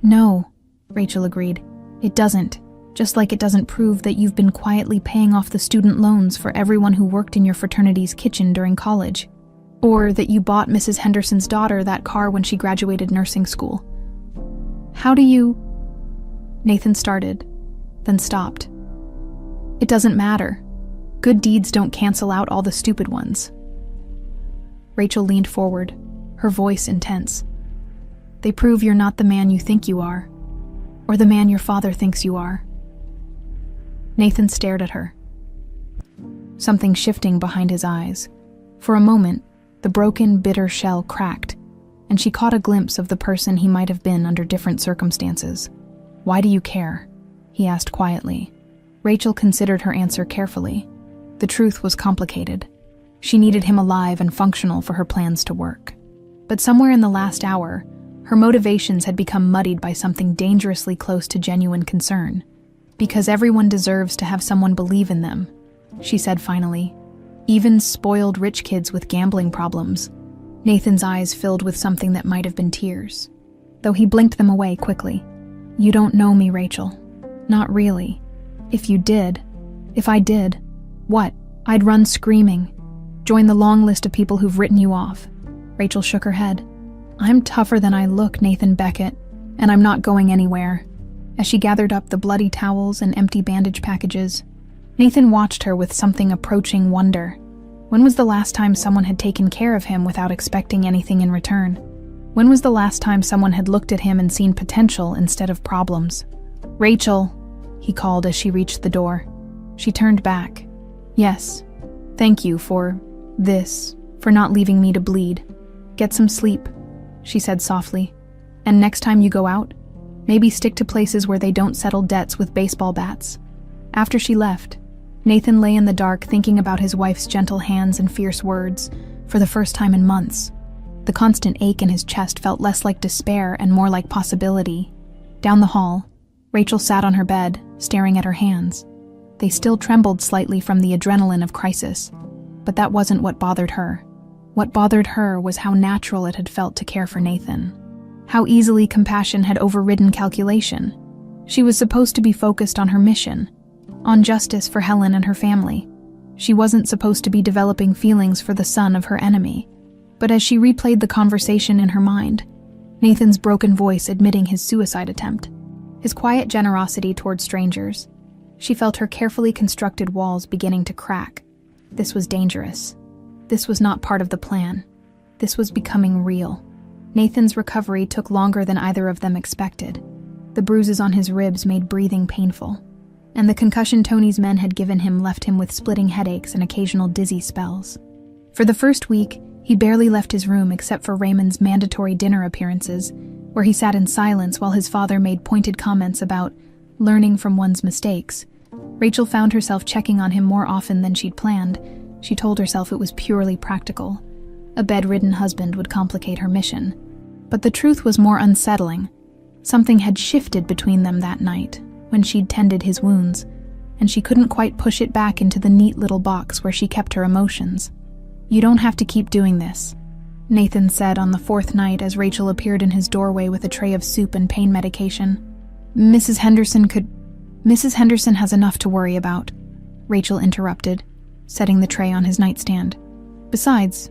No, Rachel agreed. It doesn't. Just like it doesn't prove that you've been quietly paying off the student loans for everyone who worked in your fraternity's kitchen during college. Or that you bought Mrs. Henderson's daughter that car when she graduated nursing school. How do you... Nathan started, then stopped. It doesn't matter. Good deeds don't cancel out all the stupid ones. Rachel leaned forward, her voice intense. They prove you're not the man you think you are, or the man your father thinks you are. Nathan stared at her, something shifting behind his eyes. For a moment, the broken, bitter shell cracked, and she caught a glimpse of the person he might have been under different circumstances. Why do you care? He asked quietly. Rachel considered her answer carefully. The truth was complicated. She needed him alive and functional for her plans to work. But somewhere in the last hour, her motivations had become muddied by something dangerously close to genuine concern. Because everyone deserves to have someone believe in them, she said finally. Even spoiled rich kids with gambling problems. Nathan's eyes filled with something that might have been tears, though he blinked them away quickly. You don't know me, Rachel. Not really. If I did, what? I'd run screaming. Join the long list of people who've written you off. Rachel shook her head. I'm tougher than I look, Nathan Beckett, and I'm not going anywhere. As she gathered up the bloody towels and empty bandage packages, Nathan watched her with something approaching wonder. When was the last time someone had taken care of him without expecting anything in return? When was the last time someone had looked at him and seen potential instead of problems? Rachel, he called as she reached the door. She turned back. Yes, thank you for not leaving me to bleed. Get some sleep, she said softly. And next time you go out, maybe stick to places where they don't settle debts with baseball bats. After she left, Nathan lay in the dark thinking about his wife's gentle hands and fierce words for the first time in months. The constant ache in his chest felt less like despair and more like possibility. Down the hall, Rachel sat on her bed, staring at her hands. They still trembled slightly from the adrenaline of crisis, but that wasn't what bothered her. What bothered her was how natural it had felt to care for Nathan. How easily compassion had overridden calculation. She was supposed to be focused on her mission, on justice for Helen and her family. She wasn't supposed to be developing feelings for the son of her enemy. But as she replayed the conversation in her mind, Nathan's broken voice admitting his suicide attempt, his quiet generosity toward strangers, she felt her carefully constructed walls beginning to crack. This was dangerous. This was not part of the plan. This was becoming real. Nathan's recovery took longer than either of them expected. The bruises on his ribs made breathing painful, and the concussion Tony's men had given him left him with splitting headaches and occasional dizzy spells. For the first week, he barely left his room except for Raymond's mandatory dinner appearances, where he sat in silence while his father made pointed comments about learning from one's mistakes. Rachel found herself checking on him more often than she'd planned. She told herself it was purely practical. A bedridden husband would complicate her mission. But the truth was more unsettling. Something had shifted between them that night, when she'd tended his wounds, and she couldn't quite push it back into the neat little box where she kept her emotions. You don't have to keep doing this, Nathan said on the fourth night as Rachel appeared in his doorway with a tray of soup and pain medication. Mrs. Henderson has enough to worry about, Rachel interrupted, setting the tray on his nightstand. Besides,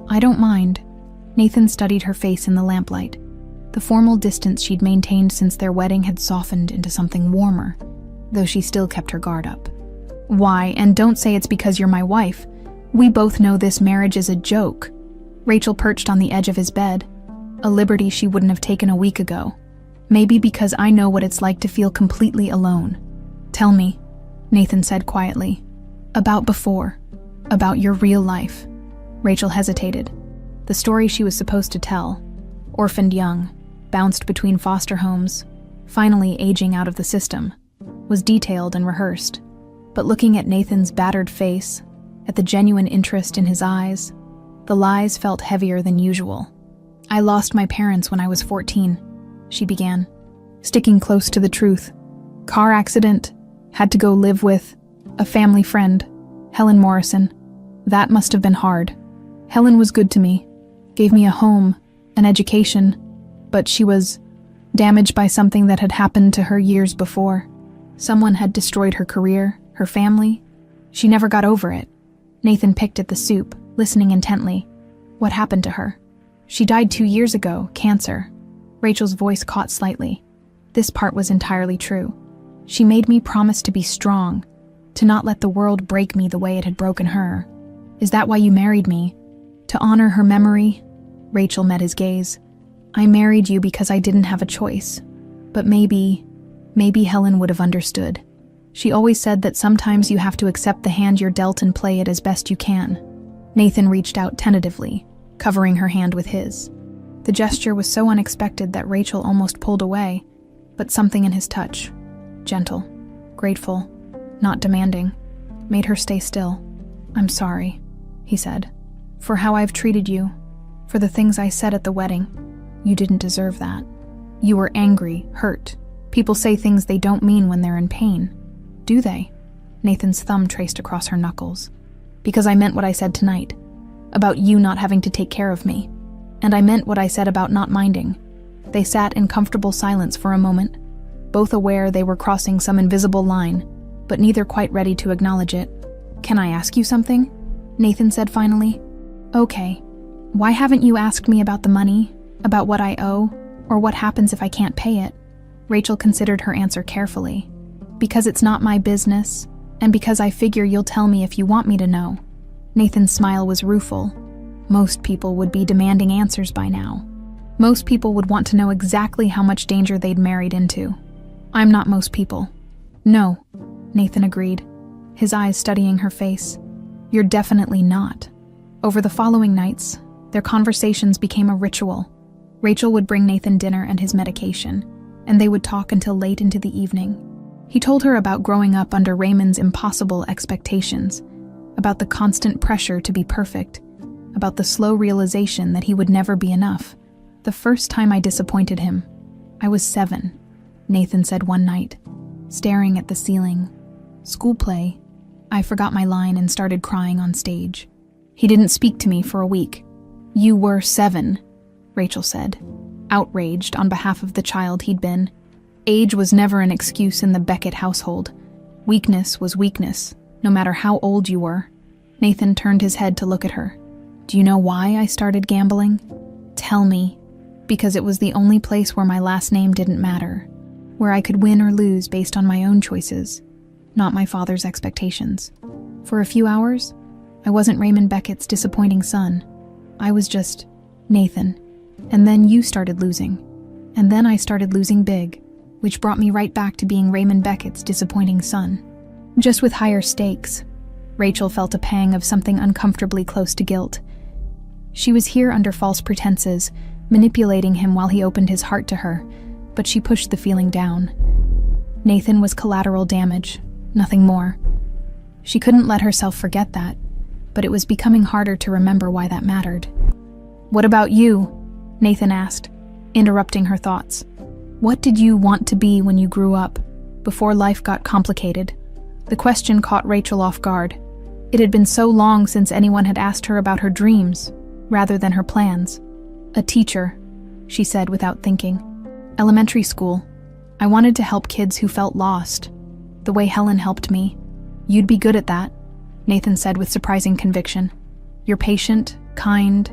I don't mind. Nathan studied her face in the lamplight. The formal distance she'd maintained since their wedding had softened into something warmer, though she still kept her guard up. Why, and don't say it's because you're my wife. We both know this marriage is a joke. Rachel perched on the edge of his bed, a liberty she wouldn't have taken a week ago. Maybe because I know what it's like to feel completely alone. Tell me, Nathan said quietly. About before. About your real life. Rachel hesitated. The story she was supposed to tell, orphaned young, bounced between foster homes, finally aging out of the system, was detailed and rehearsed. But looking at Nathan's battered face, at the genuine interest in his eyes, the lies felt heavier than usual. I lost my parents when I was 14, she began, sticking close to the truth. Car accident, had to go live with a family friend, Helen Morrison. That must have been hard. Helen was good to me, gave me a home, an education, but she was damaged by something that had happened to her years before. Someone had destroyed her career, her family. She never got over it. Nathan picked at the soup, listening intently. What happened to her? She died 2 years ago, cancer. Rachel's voice caught slightly. This part was entirely true. She made me promise to be strong, to not let the world break me the way it had broken her. Is that why you married me? To honor her memory? Rachel met his gaze. I married you because I didn't have a choice. But maybe Helen would have understood. She always said that sometimes you have to accept the hand you're dealt and play it as best you can. Nathan reached out tentatively, covering her hand with his. The gesture was so unexpected that Rachel almost pulled away, but something in his touch, gentle, grateful, not demanding, made her stay still. I'm sorry, he said, for how I've treated you, for the things I said at the wedding. You didn't deserve that. You were angry, hurt. People say things they don't mean when they're in pain. Do they? Nathan's thumb traced across her knuckles. Because I meant what I said tonight, about you not having to take care of me. And I meant what I said about not minding. They sat in comfortable silence for a moment, both aware they were crossing some invisible line, but neither quite ready to acknowledge it. Can I ask you something? Nathan said finally. Okay. Why haven't you asked me about the money, about what I owe, or what happens if I can't pay it? Rachel considered her answer carefully. Because it's not my business, and because I figure you'll tell me if you want me to know. Nathan's smile was rueful. Most people would be demanding answers by now. Most people would want to know exactly how much danger they'd married into. I'm not most people. No, Nathan agreed, his eyes studying her face. You're definitely not. Over the following nights, their conversations became a ritual. Rachel would bring Nathan dinner and his medication, and they would talk until late into the evening. He told her about growing up under Raymond's impossible expectations, about the constant pressure to be perfect, about the slow realization that he would never be enough. The first time I disappointed him, I was 7, Nathan said one night, staring at the ceiling. School play. I forgot my line and started crying on stage. He didn't speak to me for a week. You were 7, Rachel said, outraged on behalf of the child he'd been. Age was never an excuse in the Beckett household. Weakness was weakness, no matter how old you were. Nathan turned his head to look at her. Do you know why I started gambling? Tell me. Because it was the only place where my last name didn't matter, where I could win or lose based on my own choices, not my father's expectations. For a few hours, I wasn't Raymond Beckett's disappointing son. I was just Nathan. And then you started losing. And then I started losing big, which brought me right back to being Raymond Beckett's disappointing son. Just with higher stakes. Rachel felt a pang of something uncomfortably close to guilt. She was here under false pretenses, manipulating him while he opened his heart to her, but she pushed the feeling down. Nathan was collateral damage, nothing more. She couldn't let herself forget that, but it was becoming harder to remember why that mattered. What about you? Nathan asked, interrupting her thoughts. What did you want to be when you grew up, before life got complicated? The question caught Rachel off guard. It had been so long since anyone had asked her about her dreams, rather than her plans. A teacher, she said without thinking. Elementary school. I wanted to help kids who felt lost, the way Helen helped me. You'd be good at that, Nathan said with surprising conviction. You're patient, kind,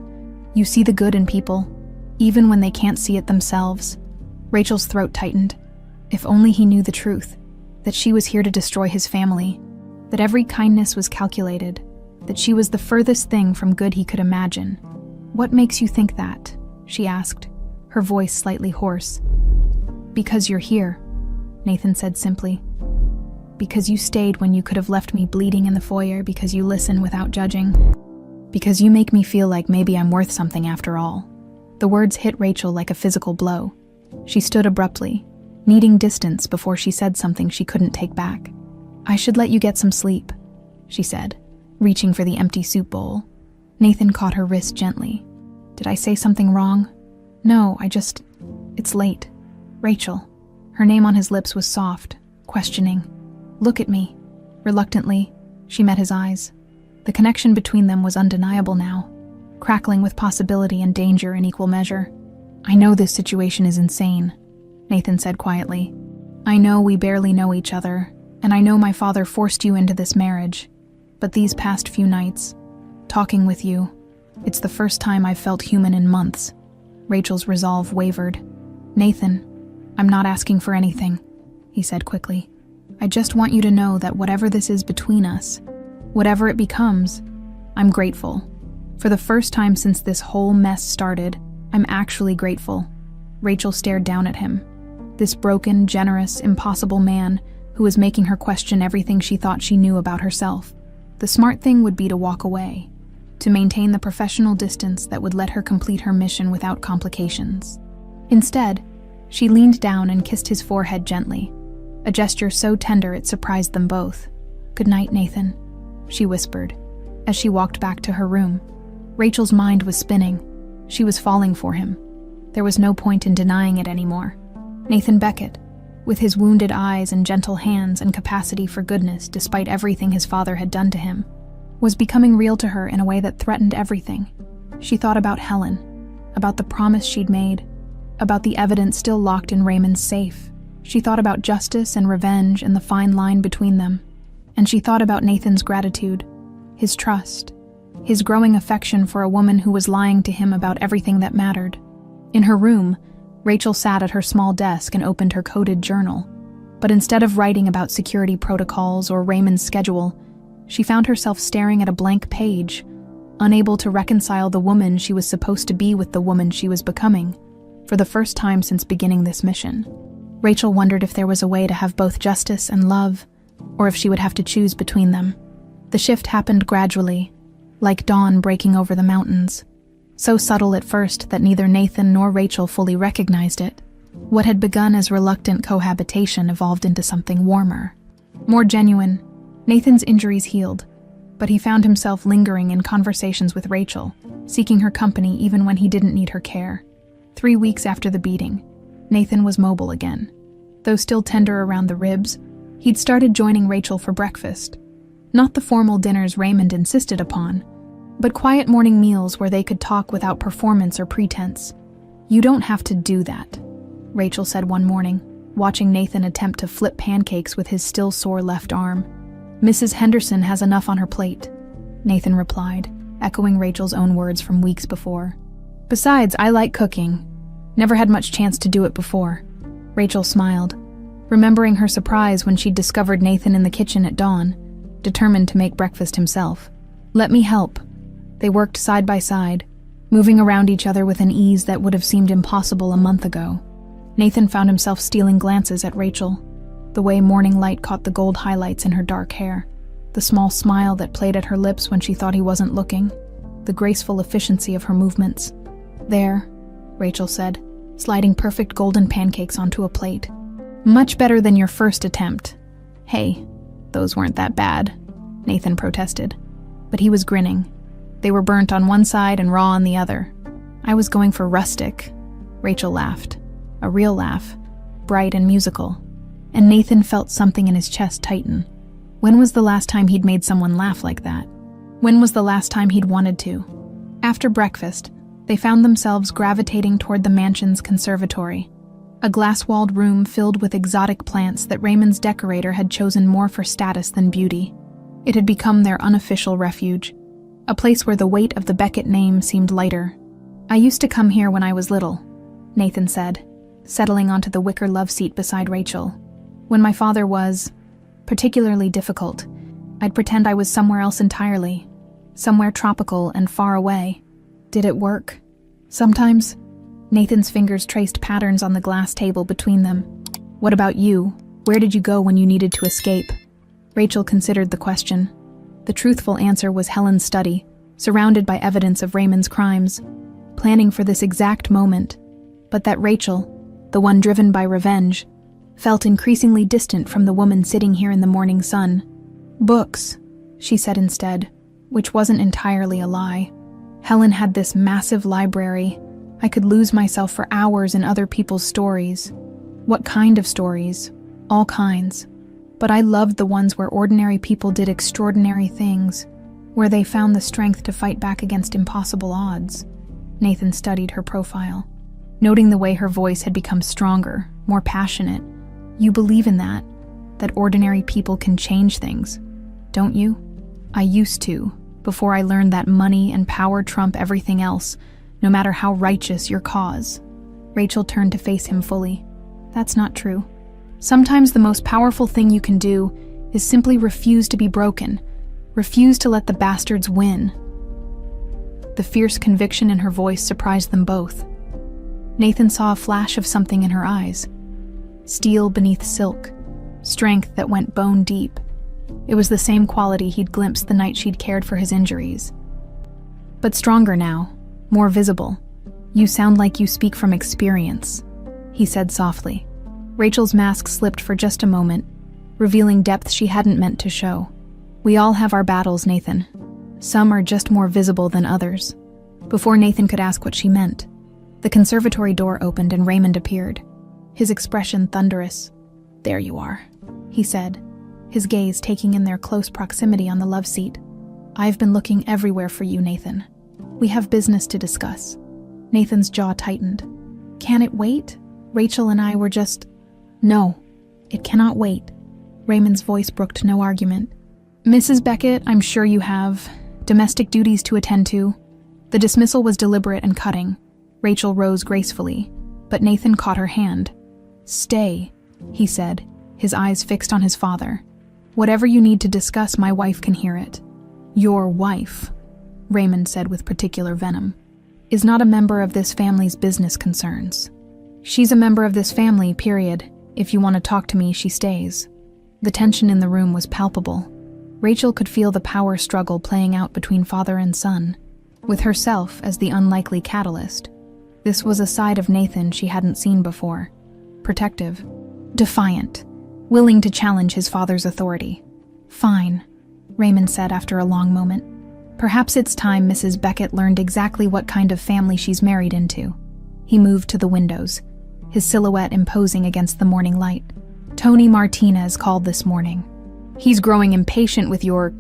You see the good in people, even when they can't see it themselves. Rachel's throat tightened. If only he knew the truth, that she was here to destroy his family, that every kindness was calculated, that she was the furthest thing from good he could imagine. What makes you think that? She asked, her voice slightly hoarse. Because you're here, Nathan said simply. Because you stayed when you could have left me bleeding in the foyer, because you listen without judging. Because you make me feel like maybe I'm worth something after all. The words hit Rachel like a physical blow. She stood abruptly, needing distance before she said something she couldn't take back. I should let you get some sleep, she said, reaching for the empty soup bowl. Nathan caught her wrist gently. Did I say something wrong? No, it's late. Rachel. Her name on his lips was soft, questioning. Look at me. Reluctantly, she met his eyes. The connection between them was undeniable now, crackling with possibility and danger in equal measure. I know this situation is insane, Nathan said quietly. I know we barely know each other, and I know my father forced you into this marriage. But these past few nights, talking with you, it's the first time I've felt human in months. Rachel's resolve wavered. Nathan, I'm not asking for anything, he said quickly. I just want you to know that whatever this is between us, whatever it becomes, I'm grateful. For the first time since this whole mess started, I'm actually grateful. Rachel stared down at him. This broken, generous, impossible man who was making her question everything she thought she knew about herself. The smart thing would be to walk away, to maintain the professional distance that would let her complete her mission without complications. Instead, she leaned down and kissed his forehead gently, a gesture so tender it surprised them both. Good night, Nathan, she whispered, as she walked back to her room. Rachel's mind was spinning. She was falling for him. There was no point in denying it anymore. Nathan Beckett, with his wounded eyes and gentle hands and capacity for goodness despite everything his father had done to him, was becoming real to her in a way that threatened everything. She thought about Helen, about the promise she'd made, about the evidence still locked in Raymond's safe. She thought about justice and revenge and the fine line between them. And she thought about Nathan's gratitude, his trust, his growing affection for a woman who was lying to him about everything that mattered. In her room, Rachel sat at her small desk and opened her coded journal. But instead of writing about security protocols or Raymond's schedule, she found herself staring at a blank page, unable to reconcile the woman she was supposed to be with the woman she was becoming, for the first time since beginning this mission. Rachel wondered if there was a way to have both justice and love, or if she would have to choose between them. The shift happened gradually, like dawn breaking over the mountains, so subtle at first that neither Nathan nor Rachel fully recognized it. What had begun as reluctant cohabitation evolved into something warmer, more genuine. Nathan's injuries healed, but he found himself lingering in conversations with Rachel, seeking her company even when he didn't need her care. 3 weeks after the beating, Nathan was mobile again. Though still tender around the ribs, he'd started joining Rachel for breakfast. Not the formal dinners Raymond insisted upon, but quiet morning meals where they could talk without performance or pretense. You don't have to do that, Rachel said one morning, watching Nathan attempt to flip pancakes with his still sore left arm. Mrs. Henderson has enough on her plate, Nathan replied, echoing Rachel's own words from weeks before. Besides, I like cooking. Never had much chance to do it before. Rachel smiled, remembering her surprise when she'd discovered Nathan in the kitchen at dawn, determined to make breakfast himself. Let me help. They worked side by side, moving around each other with an ease that would have seemed impossible a month ago. Nathan found himself stealing glances at Rachel, the way morning light caught the gold highlights in her dark hair, the small smile that played at her lips when she thought he wasn't looking, the graceful efficiency of her movements. There, Rachel said, sliding perfect golden pancakes onto a plate. Much better than your first attempt. Hey, those weren't that bad, Nathan protested. But he was grinning. They were burnt on one side and raw on the other. I was going for rustic. Rachel laughed. A real laugh, bright and musical. And Nathan felt something in his chest tighten. When was the last time he'd made someone laugh like that? When was the last time he'd wanted to? After breakfast, they found themselves gravitating toward the mansion's conservatory, a glass-walled room filled with exotic plants that Raymond's decorator had chosen more for status than beauty. It had become their unofficial refuge, a place where the weight of the Beckett name seemed lighter. I used to come here when I was little, Nathan said, settling onto the wicker love seat beside Rachel. When my father was particularly difficult, I'd pretend I was somewhere else entirely, somewhere tropical and far away. Did it work? Sometimes. Nathan's fingers traced patterns on the glass table between them. What about you? Where did you go when you needed to escape? Rachel considered the question. The truthful answer was Helen's study, surrounded by evidence of Raymond's crimes, planning for this exact moment. But that Rachel, the one driven by revenge, felt increasingly distant from the woman sitting here in the morning sun. Books, she said instead, which wasn't entirely a lie. Helen had this massive library. I could lose myself for hours in other people's stories. What kind of stories? All kinds. But I loved the ones where ordinary people did extraordinary things, where they found the strength to fight back against impossible odds. Nathan studied her profile, noting the way her voice had become stronger, more passionate. You believe in that ordinary people can change things, don't you? I used to, before I learned that money and power trump everything else, no matter how righteous your cause. Rachel turned to face him fully. That's not true. Sometimes the most powerful thing you can do is simply refuse to be broken, refuse to let the bastards win. The fierce conviction in her voice surprised them both. Nathan saw a flash of something in her eyes. Steel beneath silk, strength that went bone deep. It was the same quality he'd glimpsed the night she'd cared for his injuries. But stronger now, more visible. You sound like you speak from experience, he said softly. Rachel's mask slipped for just a moment, revealing depth she hadn't meant to show. We all have our battles, Nathan. Some are just more visible than others. Before Nathan could ask what she meant, the conservatory door opened and Raymond appeared, his expression thunderous. There you are, he said, his gaze taking in their close proximity on the love seat. I've been looking everywhere for you, Nathan. We have business to discuss. Nathan's jaw tightened. Can it wait? Rachel and I were just... No, it cannot wait. Raymond's voice brooked no argument. Mrs. Beckett, I'm sure you have domestic duties to attend to. The dismissal was deliberate and cutting. Rachel rose gracefully, but Nathan caught her hand. Stay, he said, his eyes fixed on his father. Whatever you need to discuss, my wife can hear it. Your wife, Raymond said with particular venom, is not a member of this family's business concerns. She's a member of this family, period. If you want to talk to me, she stays. The tension in the room was palpable. Rachel could feel the power struggle playing out between father and son, with herself as the unlikely catalyst. This was a side of Nathan she hadn't seen before. Protective, defiant, willing to challenge his father's authority. Fine, Raymond said after a long moment. Perhaps it's time Mrs. Beckett learned exactly what kind of family she's married into. He moved to the windows, his silhouette imposing against the morning light. Tony Martinez called this morning. He's growing impatient with your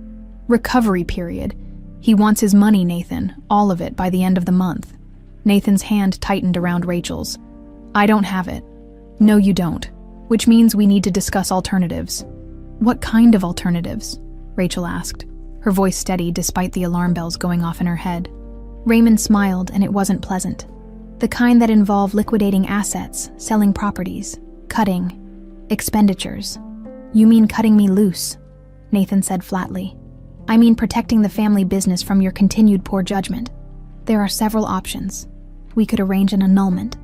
recovery period. He wants his money, Nathan, all of it by the end of the month. Nathan's hand tightened around Rachel's. I don't have it. No, you don't. Which means we need to discuss alternatives. What kind of alternatives? Rachel asked, her voice steady despite the alarm bells going off in her head. Raymond smiled, and it wasn't pleasant. The kind that involve liquidating assets, selling properties, cutting expenditures. You mean cutting me loose, Nathan said flatly. I mean protecting the family business from your continued poor judgment. There are several options. We could arrange an annulment.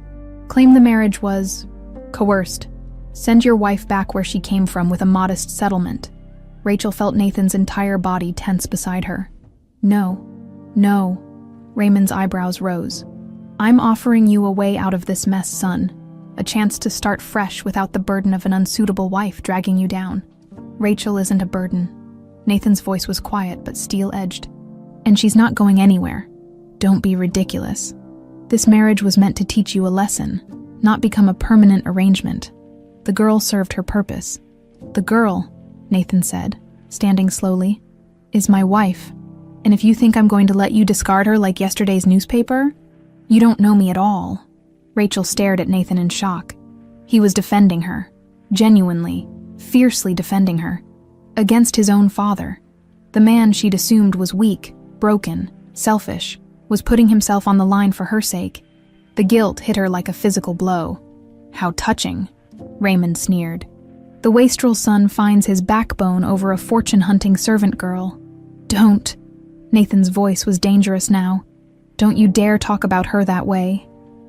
Claim the marriage was coerced. Send your wife back where she came from with a modest settlement. Rachel felt Nathan's entire body tense beside her. No. Raymond's eyebrows rose. I'm offering you a way out of this mess, son. A chance to start fresh without the burden of an unsuitable wife dragging you down. Rachel isn't a burden. Nathan's voice was quiet but steel-edged. And she's not going anywhere. Don't be ridiculous. This marriage was meant to teach you a lesson, not become a permanent arrangement. The girl served her purpose. The girl, Nathan said, standing slowly, is my wife. And if you think I'm going to let you discard her like yesterday's newspaper, you don't know me at all. Rachel stared at Nathan in shock. He was defending her, genuinely, fiercely defending her, against his own father. The man she'd assumed was weak, broken, selfish, was putting himself on the line for her sake. The guilt hit her like a physical blow. How touching, Raymond sneered. The wastrel's son finds his backbone over a fortune-hunting servant girl. Don't. Nathan's voice was dangerous now. Don't you dare talk about her that way.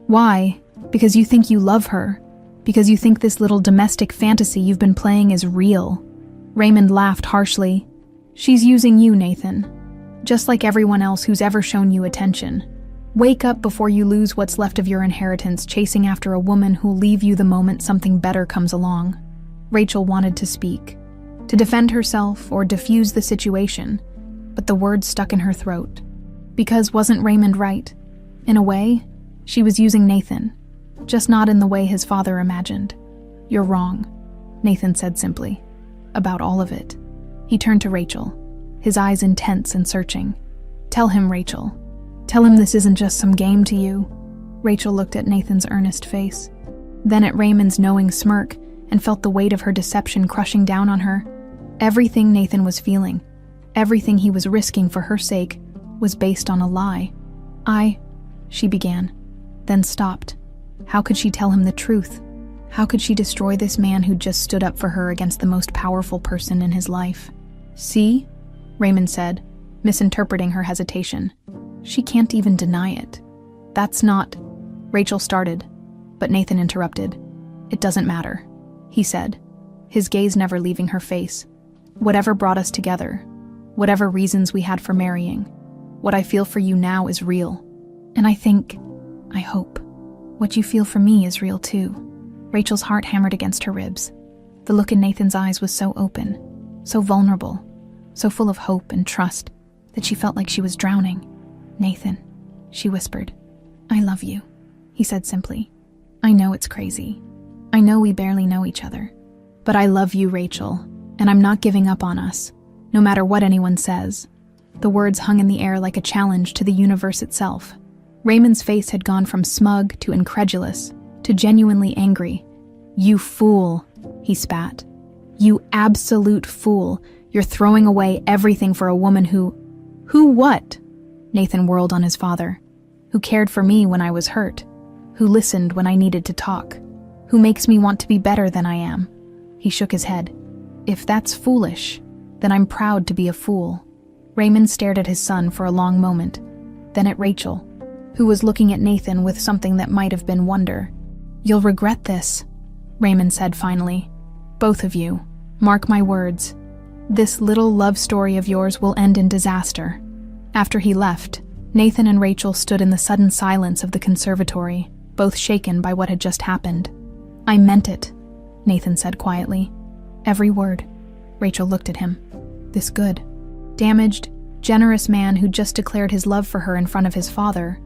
Why? Because you think you love her. Because you think this little domestic fantasy you've been playing is real. Raymond laughed harshly. She's using you, Nathan. Just like everyone else who's ever shown you attention. Wake up before you lose what's left of your inheritance chasing after a woman who'll leave you the moment something better comes along. Rachel wanted to speak, to defend herself or diffuse the situation, but the words stuck in her throat. Because wasn't Raymond right? In a way, she was using Nathan, just not in the way his father imagined. You're wrong, Nathan said simply. About all of it. He turned to Rachel, his eyes intense and searching. Tell him, Rachel. Tell him this isn't just some game to you. Rachel looked at Nathan's earnest face, then at Raymond's knowing smirk, and felt the weight of her deception crushing down on her. Everything Nathan was feeling, everything he was risking for her sake, was based on a lie. She began, then stopped. How could she tell him the truth? How could she destroy this man who'd just stood up for her against the most powerful person in his life? See? Raymond said, misinterpreting her hesitation. She can't even deny it. That's not... Rachel started, but Nathan interrupted. It doesn't matter, he said, his gaze never leaving her face. Whatever brought us together, whatever reasons we had for marrying, what I feel for you now is real. And I hope, what you feel for me is real too. Rachel's heart hammered against her ribs. The look in Nathan's eyes was so open, so vulnerable, so full of hope and trust that she felt like she was drowning. Nathan, she whispered. I love you, he said simply. I know it's crazy. I know we barely know each other. But I love you, Rachel, and I'm not giving up on us, no matter what anyone says. The words hung in the air like a challenge to the universe itself. Raymond's face had gone from smug to incredulous, to genuinely angry. You fool, he spat. You absolute fool. You're throwing away everything for a woman who what? Nathan whirled on his father. Who cared for me when I was hurt. Who listened when I needed to talk. Who makes me want to be better than I am. He shook his head. If that's foolish, then I'm proud to be a fool. Raymond stared at his son for a long moment, then at Rachel, who was looking at Nathan with something that might have been wonder. You'll regret this, Raymond said finally. Both of you, mark my words. This little love story of yours will end in disaster. After he left, Nathan and Rachel stood in the sudden silence of the conservatory, both shaken by what had just happened. I meant it, Nathan said quietly. Every word. Rachel looked at him. This good, damaged, generous man who'd just declared his love for her in front of his father,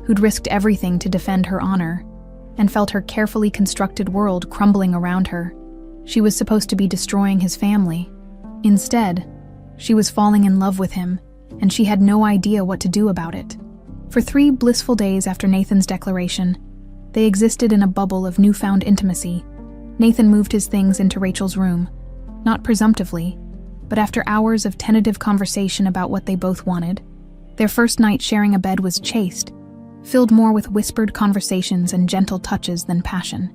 who'd risked everything to defend her honor, and felt her carefully constructed world crumbling around her. She was supposed to be destroying his family. Instead, she was falling in love with him, and she had no idea what to do about it. For 3 blissful days after Nathan's declaration, they existed in a bubble of newfound intimacy. Nathan moved his things into Rachel's room, not presumptively, but after hours of tentative conversation about what they both wanted. Their first night sharing a bed was chaste, filled more with whispered conversations and gentle touches than passion,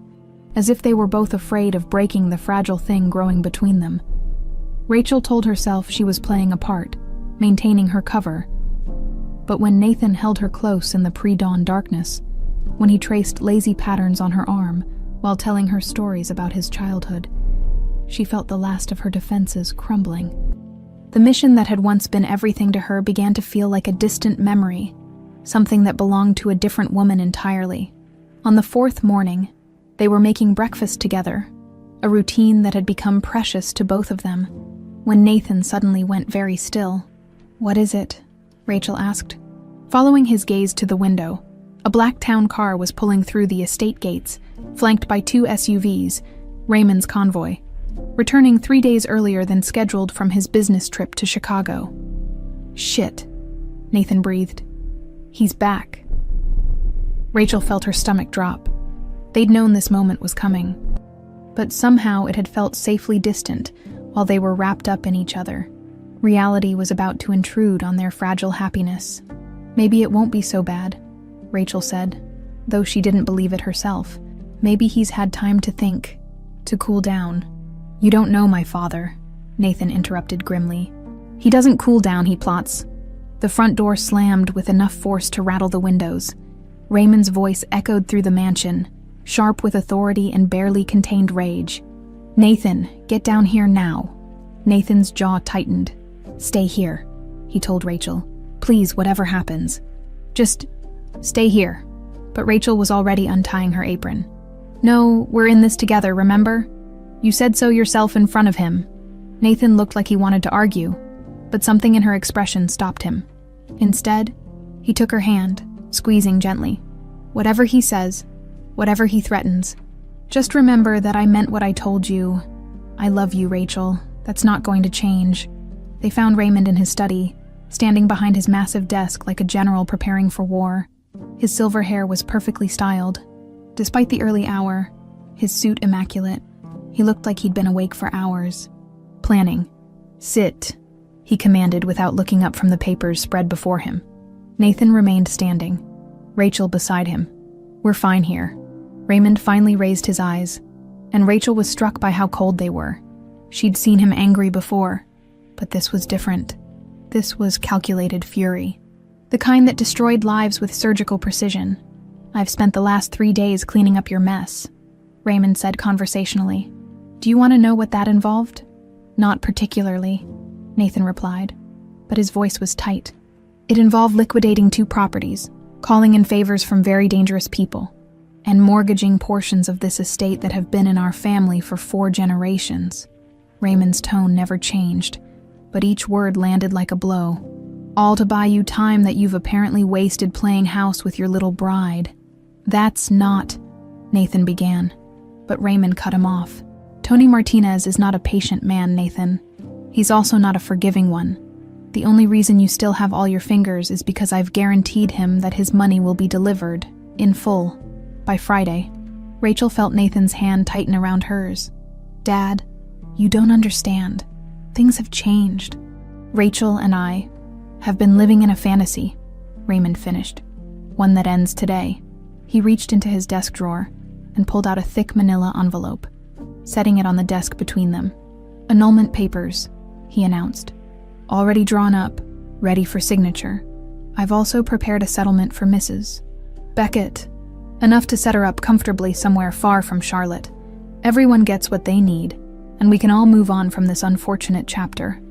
as if they were both afraid of breaking the fragile thing growing between them. Rachel told herself she was playing a part, maintaining her cover, but when Nathan held her close in the pre-dawn darkness, when he traced lazy patterns on her arm while telling her stories about his childhood, she felt the last of her defenses crumbling. The mission that had once been everything to her began to feel like a distant memory, something that belonged to a different woman entirely. On the 4th morning, they were making breakfast together, a routine that had become precious to both of them, when Nathan suddenly went very still. What is it? Rachel asked. Following his gaze to the window, a black town car was pulling through the estate gates, flanked by 2 SUVs, Raymond's convoy, returning 3 days earlier than scheduled from his business trip to Chicago. Shit, Nathan breathed. He's back. Rachel felt her stomach drop. They'd known this moment was coming, but somehow it had felt safely distant while they were wrapped up in each other. Reality was about to intrude on their fragile happiness. Maybe it won't be so bad, Rachel said, though she didn't believe it herself. Maybe he's had time to think, to cool down. You don't know my father, Nathan interrupted grimly. He doesn't cool down, he plots. The front door slammed with enough force to rattle the windows. Raymond's voice echoed through the mansion, sharp with authority and barely contained rage. Nathan, get down here now. Nathan's jaw tightened. Stay here, he told Rachel. Please, whatever happens. Just stay here. But Rachel was already untying her apron. No, we're in this together, remember? You said so yourself in front of him. Nathan looked like he wanted to argue, but something in her expression stopped him. Instead, he took her hand, squeezing gently. Whatever he says, whatever he threatens, just remember that I meant what I told you. I love you, Rachel. That's not going to change. They found Raymond in his study, standing behind his massive desk like a general preparing for war. His silver hair was perfectly styled. Despite the early hour, his suit immaculate, he looked like he'd been awake for hours. Planning. Sit, he commanded without looking up from the papers spread before him. Nathan remained standing, Rachel beside him. We're fine here. Raymond finally raised his eyes, and Rachel was struck by how cold they were. She'd seen him angry before, but this was different. This was calculated fury. The kind that destroyed lives with surgical precision. I've spent the last 3 days cleaning up your mess, Raymond said conversationally. Do you want to know what that involved? Not particularly, Nathan replied, but his voice was tight. It involved liquidating 2 properties, calling in favors from very dangerous people, and mortgaging portions of this estate that have been in our family for 4 generations. Raymond's tone never changed, but each word landed like a blow. All to buy you time that you've apparently wasted playing house with your little bride. That's not, Nathan began, but Raymond cut him off. Tony Martinez is not a patient man, Nathan. He's also not a forgiving one. The only reason you still have all your fingers is because I've guaranteed him that his money will be delivered, in full, by Friday. Rachel felt Nathan's hand tighten around hers. Dad, you don't understand. Things have changed. Rachel and I have been living in a fantasy, Raymond finished. One that ends today. He reached into his desk drawer and pulled out a thick manila envelope, setting it on the desk between them. Annulment papers, he announced. Already drawn up, ready for signature. I've also prepared a settlement for Mrs. Beckett. Enough to set her up comfortably somewhere far from Charlotte. Everyone gets what they need, and we can all move on from this unfortunate chapter.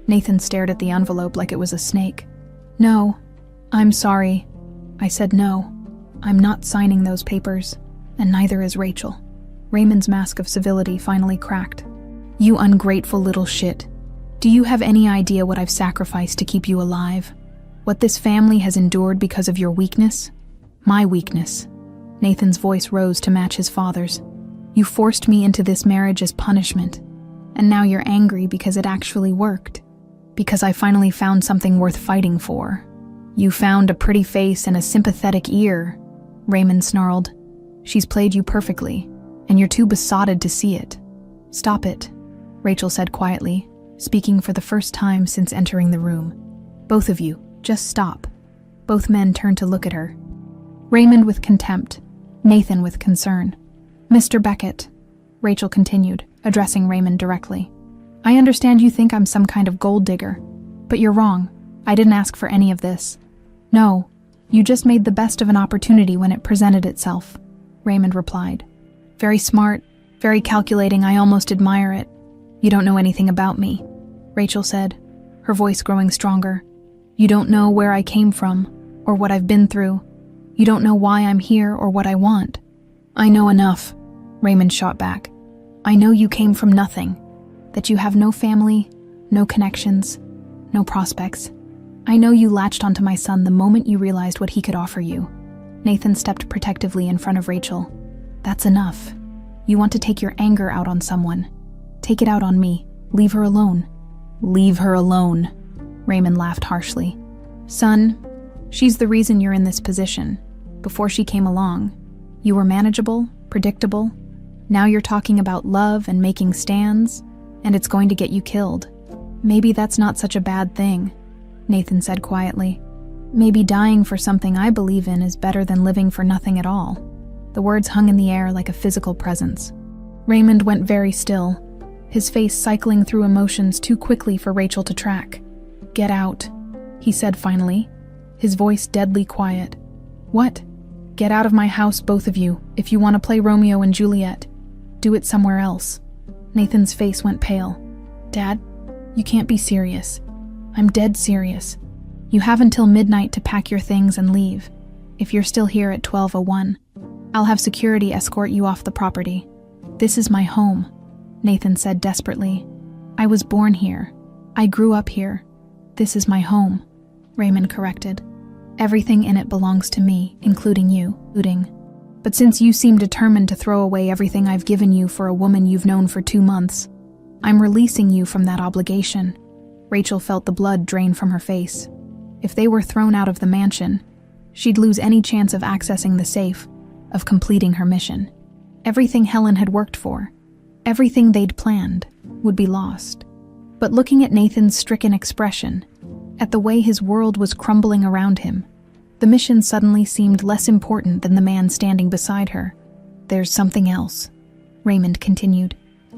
Nathan stared at the envelope like it was a snake. No, I'm sorry. I said no. I'm not signing those papers, and neither is Rachel. Raymond's mask of civility finally cracked. You ungrateful little shit. Do you have any idea what I've sacrificed to keep you alive? What this family has endured because of your weakness? My weakness. Nathan's voice rose to match his father's. You forced me into this marriage as punishment, and now you're angry because it actually worked. Because I finally found something worth fighting for. You found a pretty face and a sympathetic ear, Raymond snarled. She's played you perfectly, and you're too besotted to see it. Stop it, Rachel said quietly, speaking for the first time since entering the room. Both of you, just stop. Both men turned to look at her. Raymond with contempt, Nathan with concern. Mr. Beckett, Rachel continued, addressing Raymond directly. I understand you think I'm some kind of gold digger, but you're wrong. I didn't ask for any of this. No, you just made the best of an opportunity when it presented itself, Raymond replied. Very smart, very calculating, I almost admire it. You don't know anything about me, Rachel said, her voice growing stronger. You don't know where I came from, or what I've been through. You don't know why I'm here or what I want. I know enough, Raymond shot back. I know you came from nothing, that you have no family, no connections, no prospects. I know you latched onto my son the moment you realized what he could offer you. Nathan stepped protectively in front of Rachel. That's enough. You want to take your anger out on someone. Take it out on me. Leave her alone. Leave her alone, Raymond laughed harshly. Son, she's the reason you're in this position. Before she came along, you were manageable, predictable. Now you're talking about love and making stands, and it's going to get you killed. Maybe that's not such a bad thing, Nathan said quietly. Maybe dying for something I believe in is better than living for nothing at all." The words hung in the air like a physical presence. Raymond went very still, his face cycling through emotions too quickly for Rachel to track. "Get out," he said finally, his voice deadly quiet. "What? Get out of my house, both of you. If you want to play Romeo and Juliet, do it somewhere else." Nathan's face went pale. "Dad, you can't be serious." "I'm dead serious. You have until midnight to pack your things and leave. If you're still here at 12:01, I'll have security escort you off the property." "This is my home," Nathan said desperately. "I was born here. I grew up here. This is my home," Raymond corrected. "Everything in it belongs to me, including you, But since you seem determined to throw away everything I've given you for a woman you've known for 2 months, I'm releasing you from that obligation." Rachel felt the blood drain from her face. If they were thrown out of the mansion, she'd lose any chance of accessing the safe, of completing her mission. Everything Helen had worked for, everything they'd planned, would be lost. But looking at Nathan's stricken expression, at the way his world was crumbling around him, the mission suddenly seemed less important than the man standing beside her. "There's something else," Raymond continued,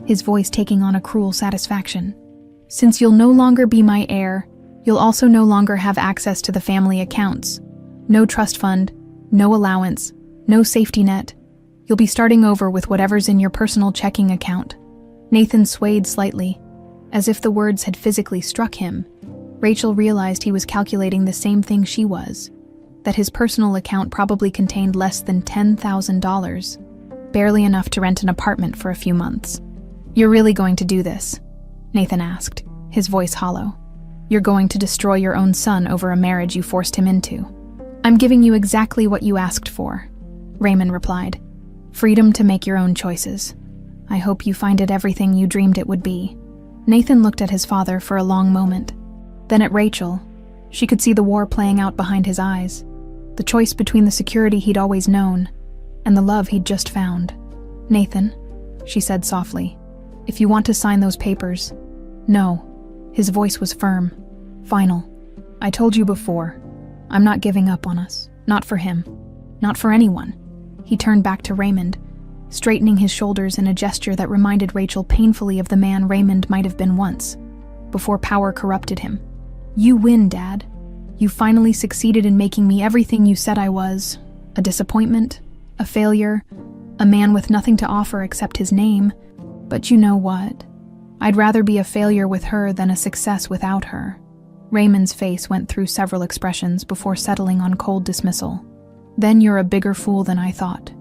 his voice taking on a cruel satisfaction. "Since you'll no longer be my heir, you'll also no longer have access to the family accounts. No trust fund, no allowance, no safety net. You'll be starting over with whatever's in your personal checking account." Nathan swayed slightly, as if the words had physically struck him. Rachel realized he was calculating the same thing she was, that his personal account probably contained less than $10,000, barely enough to rent an apartment for a few months. "You're really going to do this?" Nathan asked, his voice hollow. "You're going to destroy your own son over a marriage you forced him into?" "I'm giving you exactly what you asked for," Raymond replied. "Freedom to make your own choices. I hope you find it everything you dreamed it would be." Nathan looked at his father for a long moment, then at Rachel. She could see the war playing out behind his eyes, the choice between the security he'd always known and the love he'd just found. "Nathan," she said softly, "if you want to sign those papers." "No." His voice was firm, final. "I told you before, I'm not giving up on us. Not for him. Not for anyone." He turned back to Raymond, straightening his shoulders in a gesture that reminded Rachel painfully of the man Raymond might have been once, before power corrupted him. "You win, Dad. You finally succeeded in making me everything you said I was. A disappointment, a failure, a man with nothing to offer except his name. But you know what? I'd rather be a failure with her than a success without her." Raymond's face went through several expressions before settling on cold dismissal. "Then you're a bigger fool than I thought."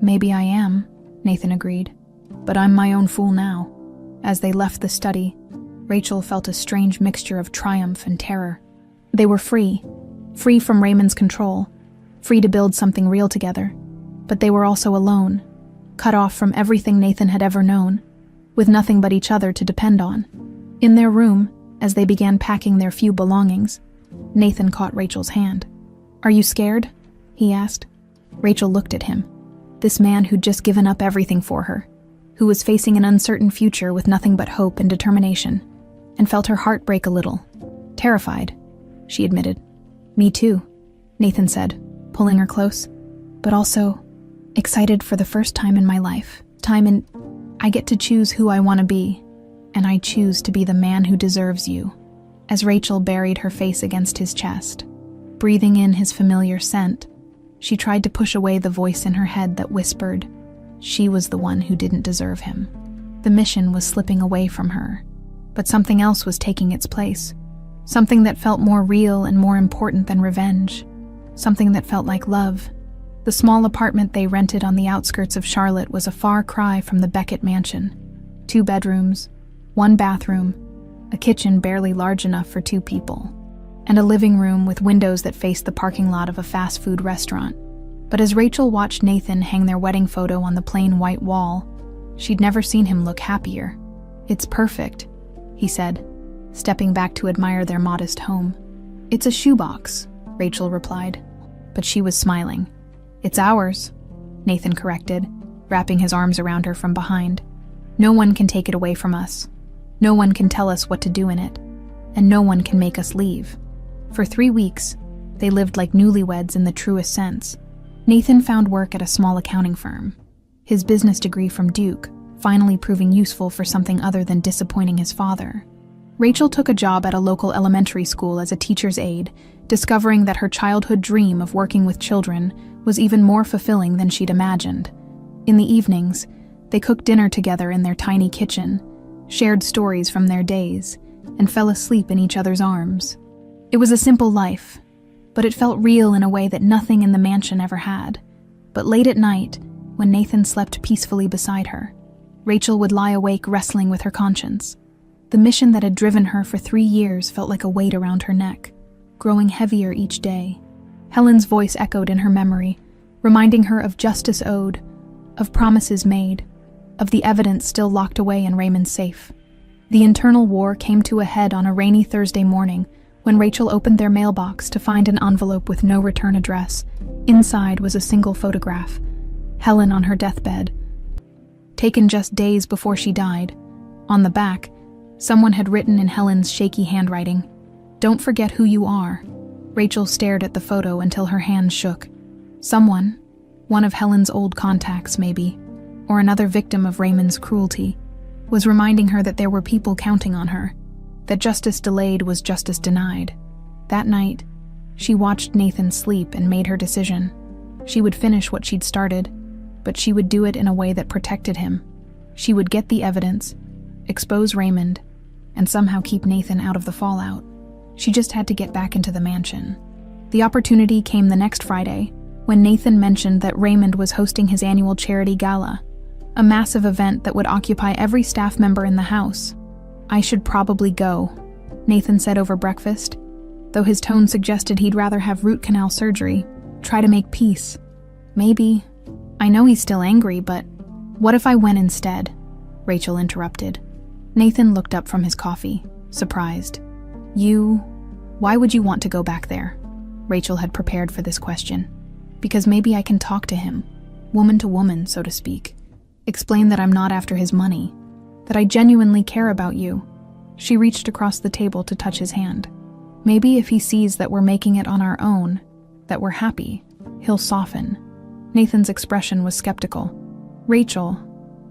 "Maybe I am," Nathan agreed. "But I'm my own fool now." As they left the study, Rachel felt a strange mixture of triumph and terror. They were free from Raymond's control, free to build something real together. But they were also alone, cut off from everything Nathan had ever known, with nothing but each other to depend on. In their room, as they began packing their few belongings, Nathan caught Rachel's hand. "Are you scared?" he asked. Rachel looked at him. This man who'd just given up everything for her, who was facing an uncertain future with nothing but hope and determination, and felt her heart break a little. "Terrified," she admitted. "Me too," Nathan said, pulling her close. "But also excited for the first time in my life. I get to choose who I want to be, and I choose to be the man who deserves you." As Rachel buried her face against his chest, breathing in his familiar scent, she tried to push away the voice in her head that whispered she was the one who didn't deserve him. The mission was slipping away from her, but something else was taking its place. Something that felt more real and more important than revenge. Something that felt like love. The small apartment they rented on the outskirts of Charlotte was a far cry from the Beckett mansion. 2 bedrooms, 1 bathroom, a kitchen barely large enough for 2 people, and a living room with windows that faced the parking lot of a fast food restaurant. But as Rachel watched Nathan hang their wedding photo on the plain white wall, she'd never seen him look happier. "It's perfect," he said, stepping back to admire their modest home. "It's a shoebox," Rachel replied, but she was smiling. "It's ours," Nathan corrected, wrapping his arms around her from behind. "No one can take it away from us. No one can tell us what to do in it, and no one can make us leave." For 3 weeks, They lived like newlyweds in the truest sense. Nathan found work at a small accounting firm, his business degree from Duke finally proving useful for something other than disappointing his father. Rachel took a job at a local elementary school as a teacher's aide, discovering that her childhood dream of working with children was even more fulfilling than she'd imagined. In the evenings, they cooked dinner together in their tiny kitchen, shared stories from their days, and fell asleep in each other's arms. It was a simple life, but it felt real in a way that nothing in the mansion ever had. But late at night, when Nathan slept peacefully beside her, Rachel would lie awake wrestling with her conscience. The mission that had driven her for 3 years felt like a weight around her neck, growing heavier each day. Helen's voice echoed in her memory, reminding her of justice owed, of promises made, of the evidence still locked away in Raymond's safe. The internal war came to a head on a rainy Thursday morning when Rachel opened their mailbox to find an envelope with no return address. Inside was a single photograph, Helen on her deathbed, taken just days before she died. On the back, someone had written in Helen's shaky handwriting, "Don't forget who you are." Rachel stared at the photo until her hands shook. Someone, one of Helen's old contacts maybe, or another victim of Raymond's cruelty, was reminding her that there were people counting on her, that justice delayed was justice denied. That night, she watched Nathan sleep and made her decision. She would finish what she'd started, but she would do it in a way that protected him. She would get the evidence, expose Raymond, and somehow keep Nathan out of the fallout. She just had to get back into the mansion. The opportunity came the next Friday, when Nathan mentioned that Raymond was hosting his annual charity gala, a massive event that would occupy every staff member in the house. "I should probably go," Nathan said over breakfast, though his tone suggested he'd rather have root canal surgery, try to make peace. "Maybe. I know he's still angry, but what if I went instead?" Rachel interrupted. Nathan looked up from his coffee, surprised. Why would you want to go back there?" Rachel had prepared for this question. "Because maybe I can talk to him, woman to woman, so to speak. Explain that I'm not after his money, that I genuinely care about you." She reached across the table to touch his hand. "Maybe if he sees that we're making it on our own, that we're happy, he'll soften." Nathan's expression was skeptical. "Rachel,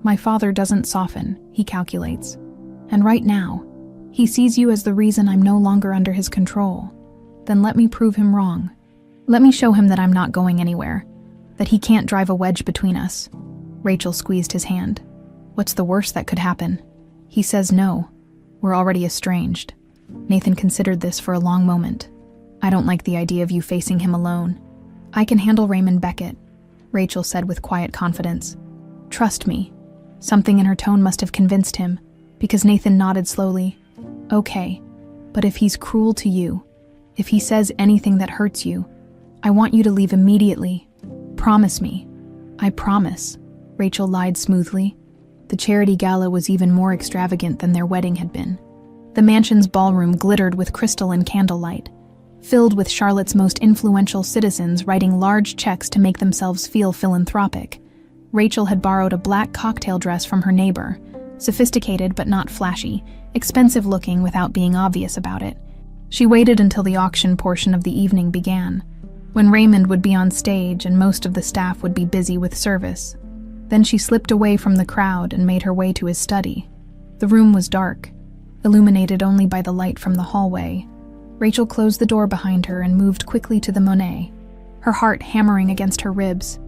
my father doesn't soften, he calculates. And right now, he sees you as the reason I'm no longer under his control. Then let me prove him wrong. Let me show him that I'm not going anywhere, that he can't drive a wedge between us." Rachel squeezed his hand. "What's the worst that could happen? He says no. We're already estranged." Nathan considered this for a long moment. "I don't like the idea of you facing him alone. I can handle Raymond Beckett," Rachel said with quiet confidence. "Trust me." Something in her tone must have convinced him, because Nathan nodded slowly. "Okay, but if he's cruel to you, if he says anything that hurts you, I want you to leave immediately. Promise me." "I promise," Rachel lied smoothly. The charity gala was even more extravagant than their wedding had been. The mansion's ballroom glittered with crystal and candlelight, filled with Charlotte's most influential citizens writing large checks to make themselves feel philanthropic. Rachel had borrowed a black cocktail dress from her neighbor, sophisticated but not flashy, expensive looking without being obvious about it. She waited until the auction portion of the evening began, when Raymond would be on stage and most of the staff would be busy with service. Then she slipped away from the crowd and made her way to his study. The room was dark, illuminated only by the light from the hallway. Rachel closed the door behind her and moved quickly to the Monet, her heart hammering against her ribs.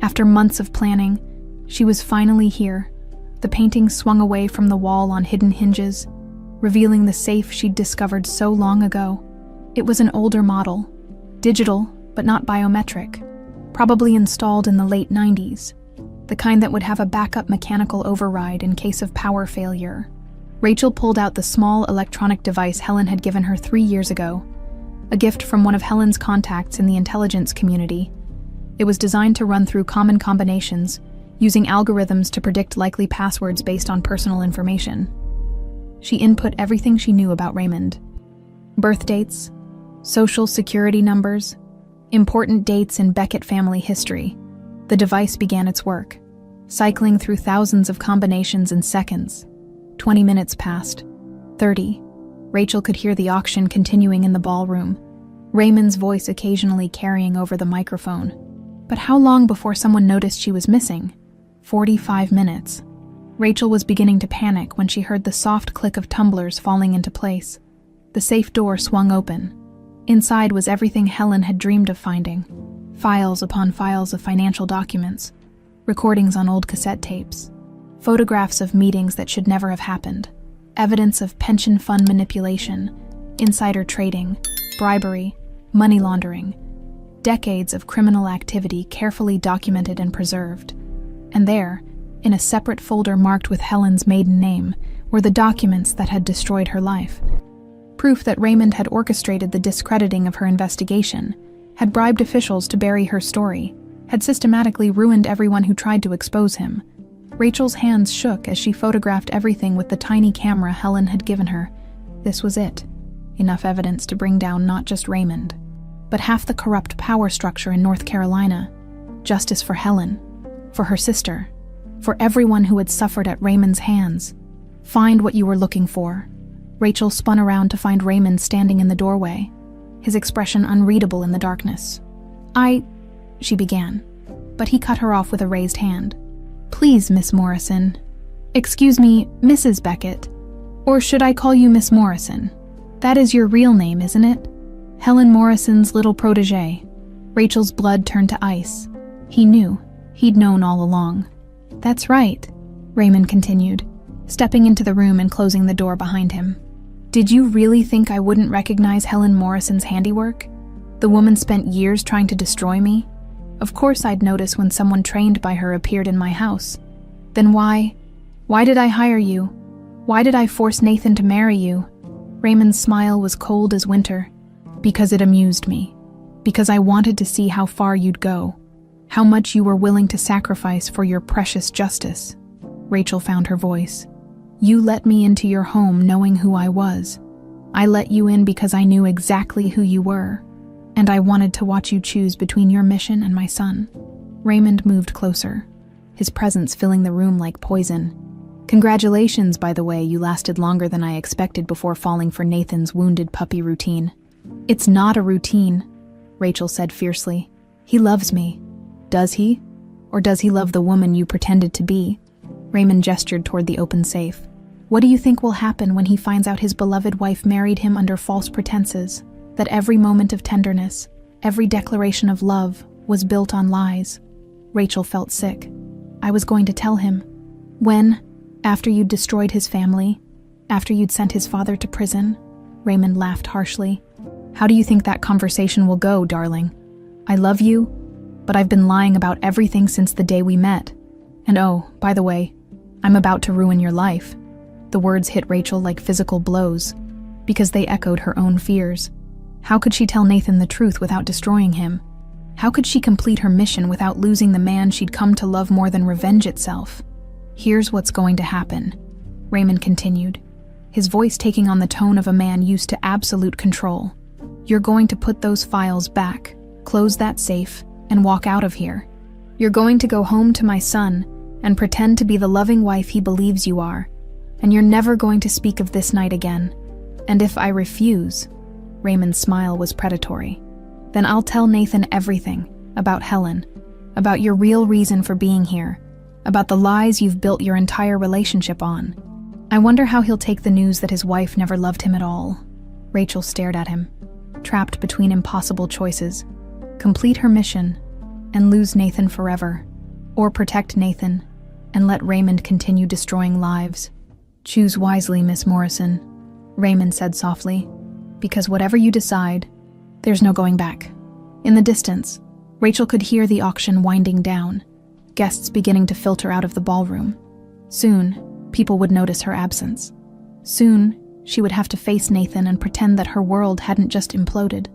After months of planning, she was finally here. The painting swung away from the wall on hidden hinges, revealing the safe she'd discovered so long ago. It was an older model, digital but not biometric, probably installed in the late 90s, the kind that would have a backup mechanical override in case of power failure. Rachel pulled out the small electronic device Helen had given her 3 years ago, a gift from one of Helen's contacts in the intelligence community. It was designed to run through common combinations, using algorithms to predict likely passwords based on personal information. She input everything she knew about Raymond. Birth dates, social security numbers, important dates in Beckett family history. The device began its work, cycling through thousands of combinations in seconds. 20 minutes passed. 30. Rachel could hear the auction continuing in the ballroom. Raymond's voice occasionally carrying over the microphone. But how long before someone noticed she was missing? 45 minutes. Rachel was beginning to panic when she heard the soft click of tumblers falling into place. The safe door swung open. Inside was everything Helen had dreamed of finding. Files upon files of financial documents, recordings on old cassette tapes, photographs of meetings that should never have happened, evidence of pension fund manipulation, insider trading, bribery, money laundering, decades of criminal activity carefully documented and preserved. And there, in a separate folder marked with Helen's maiden name, were the documents that had destroyed her life. Proof that Raymond had orchestrated the discrediting of her investigation, had bribed officials to bury her story, had systematically ruined everyone who tried to expose him. Rachel's hands shook as she photographed everything with the tiny camera Helen had given her. This was it. Enough evidence to bring down not just Raymond, but half the corrupt power structure in North Carolina. Justice for Helen, for her sister, for everyone who had suffered at Raymond's hands. Find what you were looking for. Rachel spun around to find Raymond standing in the doorway, his expression unreadable in the darkness. She began, but he cut her off with a raised hand. Please, Miss Morrison. Excuse me, Mrs. Beckett. Or should I call you Miss Morrison? That is your real name, isn't it? Helen Morrison's little protégé. Rachel's blood turned to ice. He knew. He'd known all along. That's right, Raymond continued, stepping into the room and closing the door behind him. Did you really think I wouldn't recognize Helen Morrison's handiwork? The woman spent years trying to destroy me. Of course I'd notice when someone trained by her appeared in my house. Then why did I hire you? Why did I force Nathan to marry you? Raymond's smile was cold as winter. Because it amused me. Because I wanted to see how far you'd go. How much you were willing to sacrifice for your precious justice. Rachel found her voice. You let me into your home knowing who I was. I let you in because I knew exactly who you were. And I wanted to watch you choose between your mission and my son. Raymond moved closer, his presence filling the room like poison. Congratulations, by the way, you lasted longer than I expected before falling for Nathan's wounded puppy routine. It's not a routine, Rachel said fiercely. He loves me. Does he? Or does he love the woman you pretended to be? Raymond gestured toward the open safe. What do you think will happen when he finds out his beloved wife married him under false pretenses? That every moment of tenderness, every declaration of love, was built on lies. Rachel felt sick. I was going to tell him. When? After you'd destroyed his family? After you'd sent his father to prison? Raymond laughed harshly. How do you think that conversation will go, darling? I love you, but I've been lying about everything since the day we met. And oh, by the way, I'm about to ruin your life. The words hit Rachel like physical blows, because they echoed her own fears. How could she tell Nathan the truth without destroying him? How could she complete her mission without losing the man she'd come to love more than revenge itself? Here's what's going to happen, Raymond continued, his voice taking on the tone of a man used to absolute control. You're going to put those files back, close that safe, and walk out of here. You're going to go home to my son and pretend to be the loving wife he believes you are, and you're never going to speak of this night again. And if I refuse, Raymond's smile was predatory, then I'll tell Nathan everything about Helen, about your real reason for being here, about the lies you've built your entire relationship on. I wonder how he'll take the news that his wife never loved him at all. Rachel stared at him, trapped between impossible choices. Complete her mission and lose Nathan forever, or protect Nathan and let Raymond continue destroying lives. Choose wisely, Miss Morrison, Raymond said softly, because whatever you decide, there's no going back. In the distance, Rachel could hear the auction winding down, guests beginning to filter out of the ballroom. Soon, people would notice her absence. Soon, she would have to face Nathan and pretend that her world hadn't just imploded.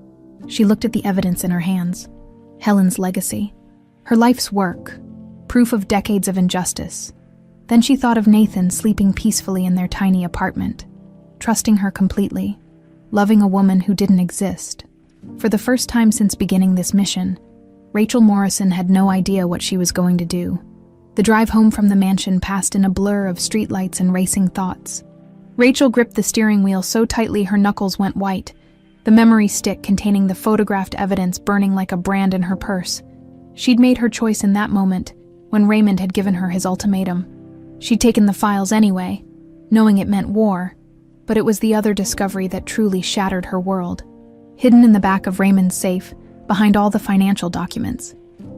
She looked at the evidence in her hands. Helen's legacy, her life's work, proof of decades of injustice. Then she thought of Nathan sleeping peacefully in their tiny apartment, trusting her completely, loving a woman who didn't exist. For the first time since beginning this mission, Rachel Morrison had no idea what she was going to do. The drive home from the mansion passed in a blur of streetlights and racing thoughts. Rachel gripped the steering wheel so tightly her knuckles went white, the memory stick containing the photographed evidence burning like a brand in her purse. She'd made her choice in that moment, when Raymond had given her his ultimatum. She'd taken the files anyway, knowing it meant war, but it was the other discovery that truly shattered her world. Hidden in the back of Raymond's safe, behind all the financial documents,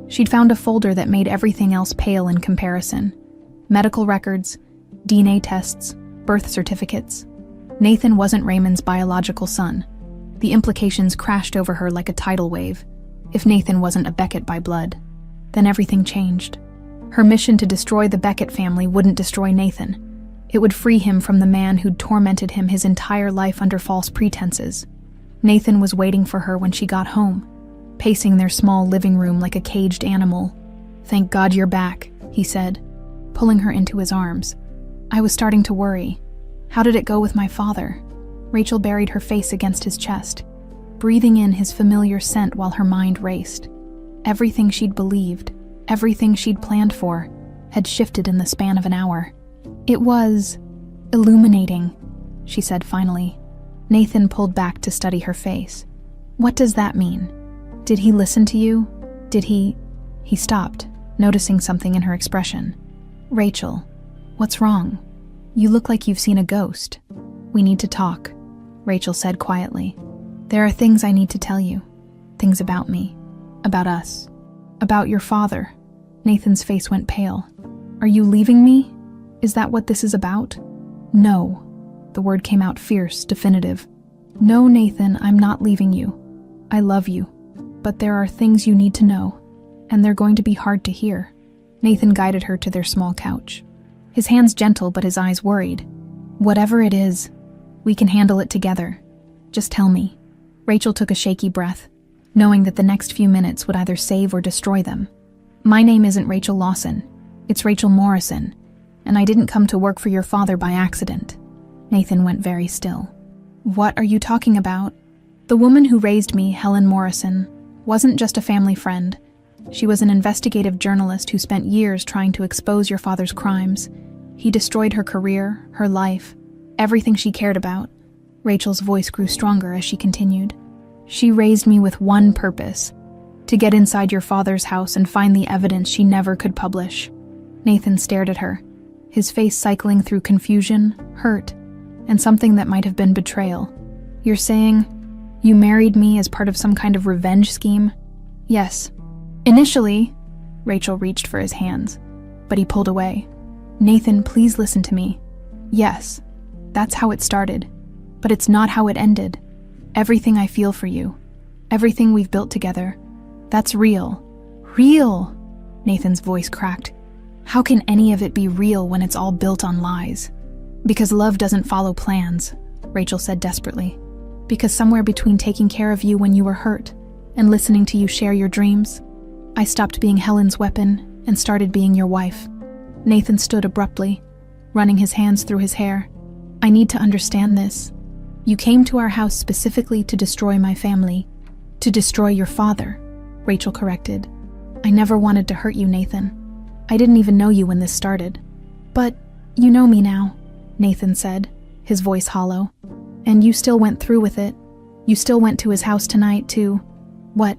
she'd found a folder that made everything else pale in comparison. Medical records, DNA tests, birth certificates. Nathan wasn't Raymond's biological son. The implications crashed over her like a tidal wave. If Nathan wasn't a Beckett by blood, then everything changed. Her mission to destroy the Beckett family wouldn't destroy Nathan. It would free him from the man who'd tormented him his entire life under false pretenses. Nathan was waiting for her when she got home, pacing their small living room like a caged animal. "Thank God you're back," he said, pulling her into his arms. "I was starting to worry. How did it go with my father?" Rachel buried her face against his chest, breathing in his familiar scent while her mind raced. Everything she'd believed, everything she'd planned for, had shifted in the span of an hour. "It was illuminating," she said finally. Nathan pulled back to study her face. "What does that mean? Did he listen to you? Did he—" He stopped, noticing something in her expression. "Rachel, what's wrong? You look like you've seen a ghost." "We need to talk," Rachel said quietly. "There are things I need to tell you. Things about me. About us. About your father." Nathan's face went pale. "Are you leaving me? Is that what this is about?" "No." The word came out fierce, definitive. "No, Nathan, I'm not leaving you. I love you. But there are things you need to know, and they're going to be hard to hear." Nathan guided her to their small couch. His hands gentle, but his eyes worried. "Whatever it is, we can handle it together. Just tell me." Rachel took a shaky breath, knowing that the next few minutes would either save or destroy them. "My name isn't Rachel Lawson. It's Rachel Morrison, and I didn't come to work for your father by accident." Nathan went very still. "What are you talking about?" "The woman who raised me, Helen Morrison, wasn't just a family friend. She was an investigative journalist who spent years trying to expose your father's crimes. He destroyed her career, her life, everything she cared about." Rachel's voice grew stronger as she continued. "She raised me with one purpose: to get inside your father's house and find the evidence she never could publish." Nathan stared at her, his face cycling through confusion, hurt, and something that might have been betrayal. "You're saying you married me as part of some kind of revenge scheme?" "Yes. Initially," Rachel reached for his hands, but he pulled away. "Nathan, please listen to me. Yes, that's how it started, but it's not how it ended. Everything I feel for you, everything we've built together, that's real." "Real?" Nathan's voice cracked. "How can any of it be real when it's all built on lies?" "Because love doesn't follow plans," Rachel said desperately. "Because somewhere between taking care of you when you were hurt and listening to you share your dreams, I stopped being Helen's weapon and started being your wife." Nathan stood abruptly, running his hands through his hair. "I need to understand this. You came to our house specifically to destroy my family, to destroy your father," Rachel corrected. "I never wanted to hurt you, Nathan. I didn't even know you when this started." "But you know me now," Nathan said, his voice hollow. "And you still went through with it. You still went to his house tonight to— what?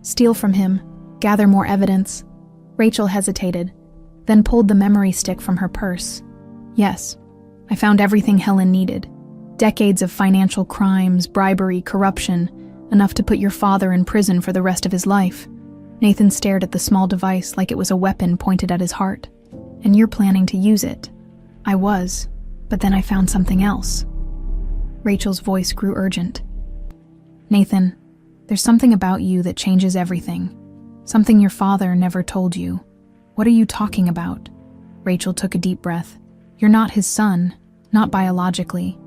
Steal from him, gather more evidence." Rachel hesitated, then pulled the memory stick from her purse. "Yes, I found everything Helen needed. Decades of financial crimes, bribery, corruption, enough to put your father in prison for the rest of his life." Nathan stared at the small device like it was a weapon pointed at his heart. "And you're planning to use it." "I was, but then I found something else." Rachel's voice grew urgent. "Nathan, there's something about you that changes everything. Something your father never told you." "What are you talking about?" Rachel took a deep breath. "You're not his son, not biologically.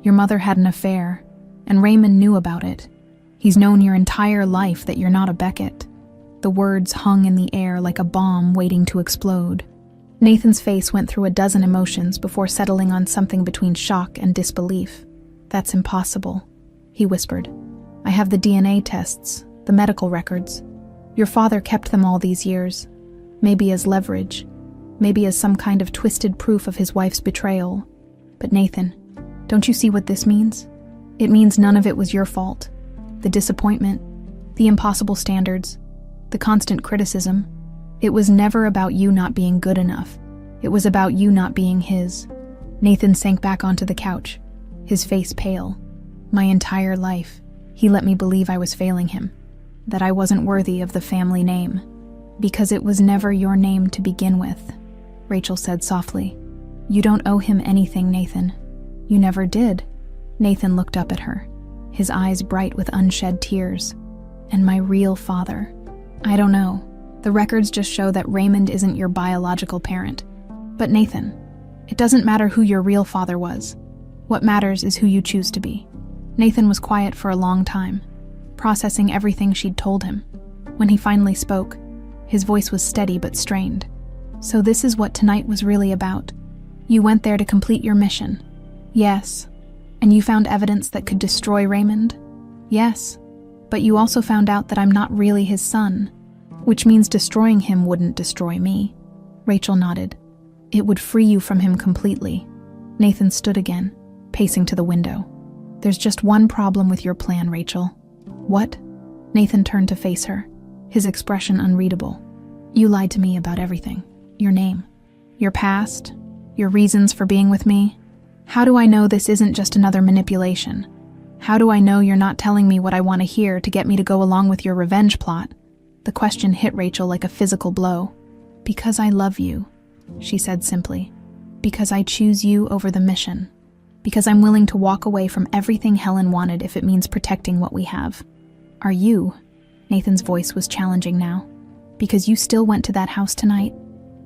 Your mother had an affair, and Raymond knew about it. He's known your entire life that you're not a Beckett." The words hung in the air like a bomb waiting to explode. Nathan's face went through a dozen emotions before settling on something between shock and disbelief. "That's impossible," he whispered. "I have the DNA tests, the medical records. Your father kept them all these years, maybe as leverage, maybe as some kind of twisted proof of his wife's betrayal. But Nathan, don't you see what this means? It means none of it was your fault. the disappointment, the impossible standards, the constant criticism. It was never about you not being good enough. It was about you not being his. Nathan sank back onto the couch, his face pale. My entire life, he let me believe I was failing him, that I wasn't worthy of the family name. Because it was never your name to begin with, Rachel said softly. You don't owe him anything, Nathan. You never did. Nathan looked up at her, his eyes bright with unshed tears. And my real father. I don't know. The records just show that Raymond isn't your biological parent. But Nathan, it doesn't matter who your real father was. What matters is who you choose to be. Nathan was quiet for a long time, processing everything she'd told him. When he finally spoke, his voice was steady but strained. So this is what tonight was really about. You went there to complete your mission. Yes. And you found evidence that could destroy Raymond? Yes. But you also found out that I'm not really his son, which means destroying him wouldn't destroy me. Rachel nodded. It would free you from him completely. Nathan stood again, pacing to the window. There's just one problem with your plan, Rachel. What? Nathan turned to face her, his expression unreadable. You lied to me about everything. Your name, your past, your reasons for being with me. How do I know this isn't just another manipulation? How do I know you're not telling me what I want to hear to get me to go along with your revenge plot? The question hit Rachel like a physical blow. Because I love you, she said simply. Because I choose you over the mission. Because I'm willing to walk away from everything Helen wanted if it means protecting what we have. Are you? Nathan's voice was challenging now. Because you still went to that house tonight?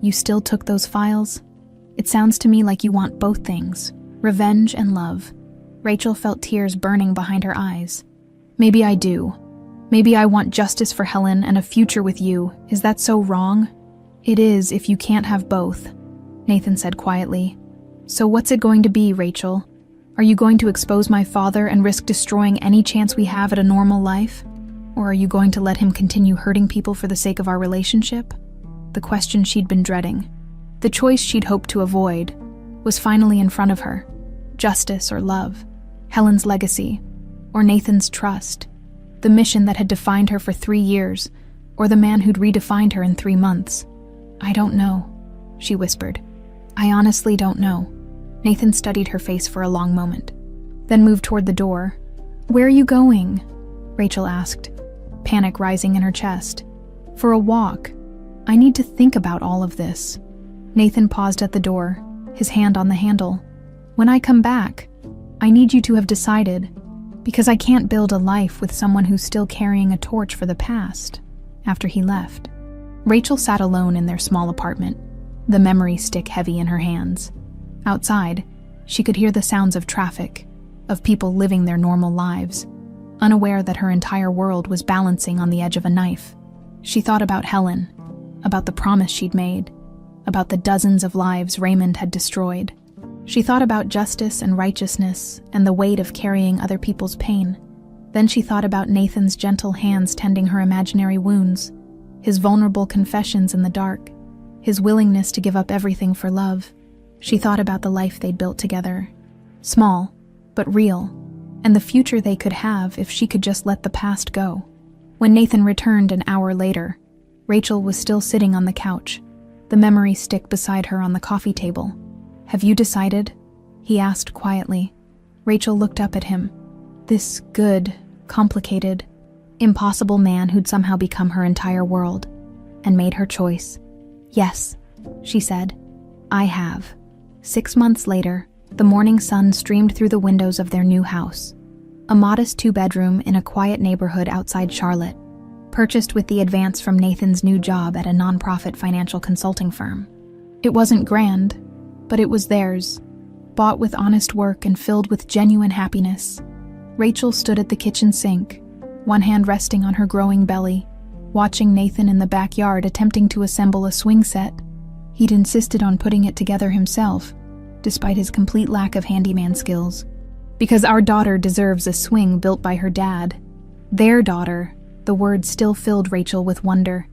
You still took those files? It sounds to me like you want both things, revenge and love. Rachel felt tears burning behind her eyes. Maybe I do. Maybe I want justice for Helen and a future with you. Is that so wrong? It is if you can't have both, Nathan said quietly. So what's it going to be, Rachel? Are you going to expose my father and risk destroying any chance we have at a normal life? Or are you going to let him continue hurting people for the sake of our relationship? The question she'd been dreading, the choice she'd hoped to avoid, was finally in front of her. Justice or love, Helen's legacy, or Nathan's trust, the mission that had defined her for 3 years, or the man who'd redefined her in 3 months. I don't know, she whispered. I honestly don't know. Nathan studied her face for a long moment, then moved toward the door. Where are you going? Rachel asked, panic rising in her chest. For a walk. I need to think about all of this. Nathan paused at the door, his hand on the handle. When I come back, I need you to have decided, because I can't build a life with someone who's still carrying a torch for the past. After he left, Rachel sat alone in their small apartment, the memory stick heavy in her hands. Outside, she could hear the sounds of traffic, of people living their normal lives, unaware that her entire world was balancing on the edge of a knife. She thought about Helen, about the promise she'd made, about the dozens of lives Raymond had destroyed. She thought about justice and righteousness and the weight of carrying other people's pain. Then she thought about Nathan's gentle hands tending her imaginary wounds, his vulnerable confessions in the dark, his willingness to give up everything for love. She thought about the life they'd built together, small, but real, and the future they could have if she could just let the past go. When Nathan returned an hour later, Rachel was still sitting on the couch, the memory stick beside her on the coffee table. Have you decided? He asked quietly. Rachel looked up at him. This good, complicated, impossible man who'd somehow become her entire world, and made her choice. Yes, she said. I have. 6 months later, the morning sun streamed through the windows of their new house, a modest 2-bedroom in a quiet neighborhood outside Charlotte, purchased with the advance from Nathan's new job at a nonprofit financial consulting firm. It wasn't grand, but it was theirs, bought with honest work and filled with genuine happiness. Rachel stood at the kitchen sink, one hand resting on her growing belly, watching Nathan in the backyard attempting to assemble a swing set. He'd insisted on putting it together himself, despite his complete lack of handyman skills. Because our daughter deserves a swing built by her dad. Their daughter, the word still filled Rachel with wonder.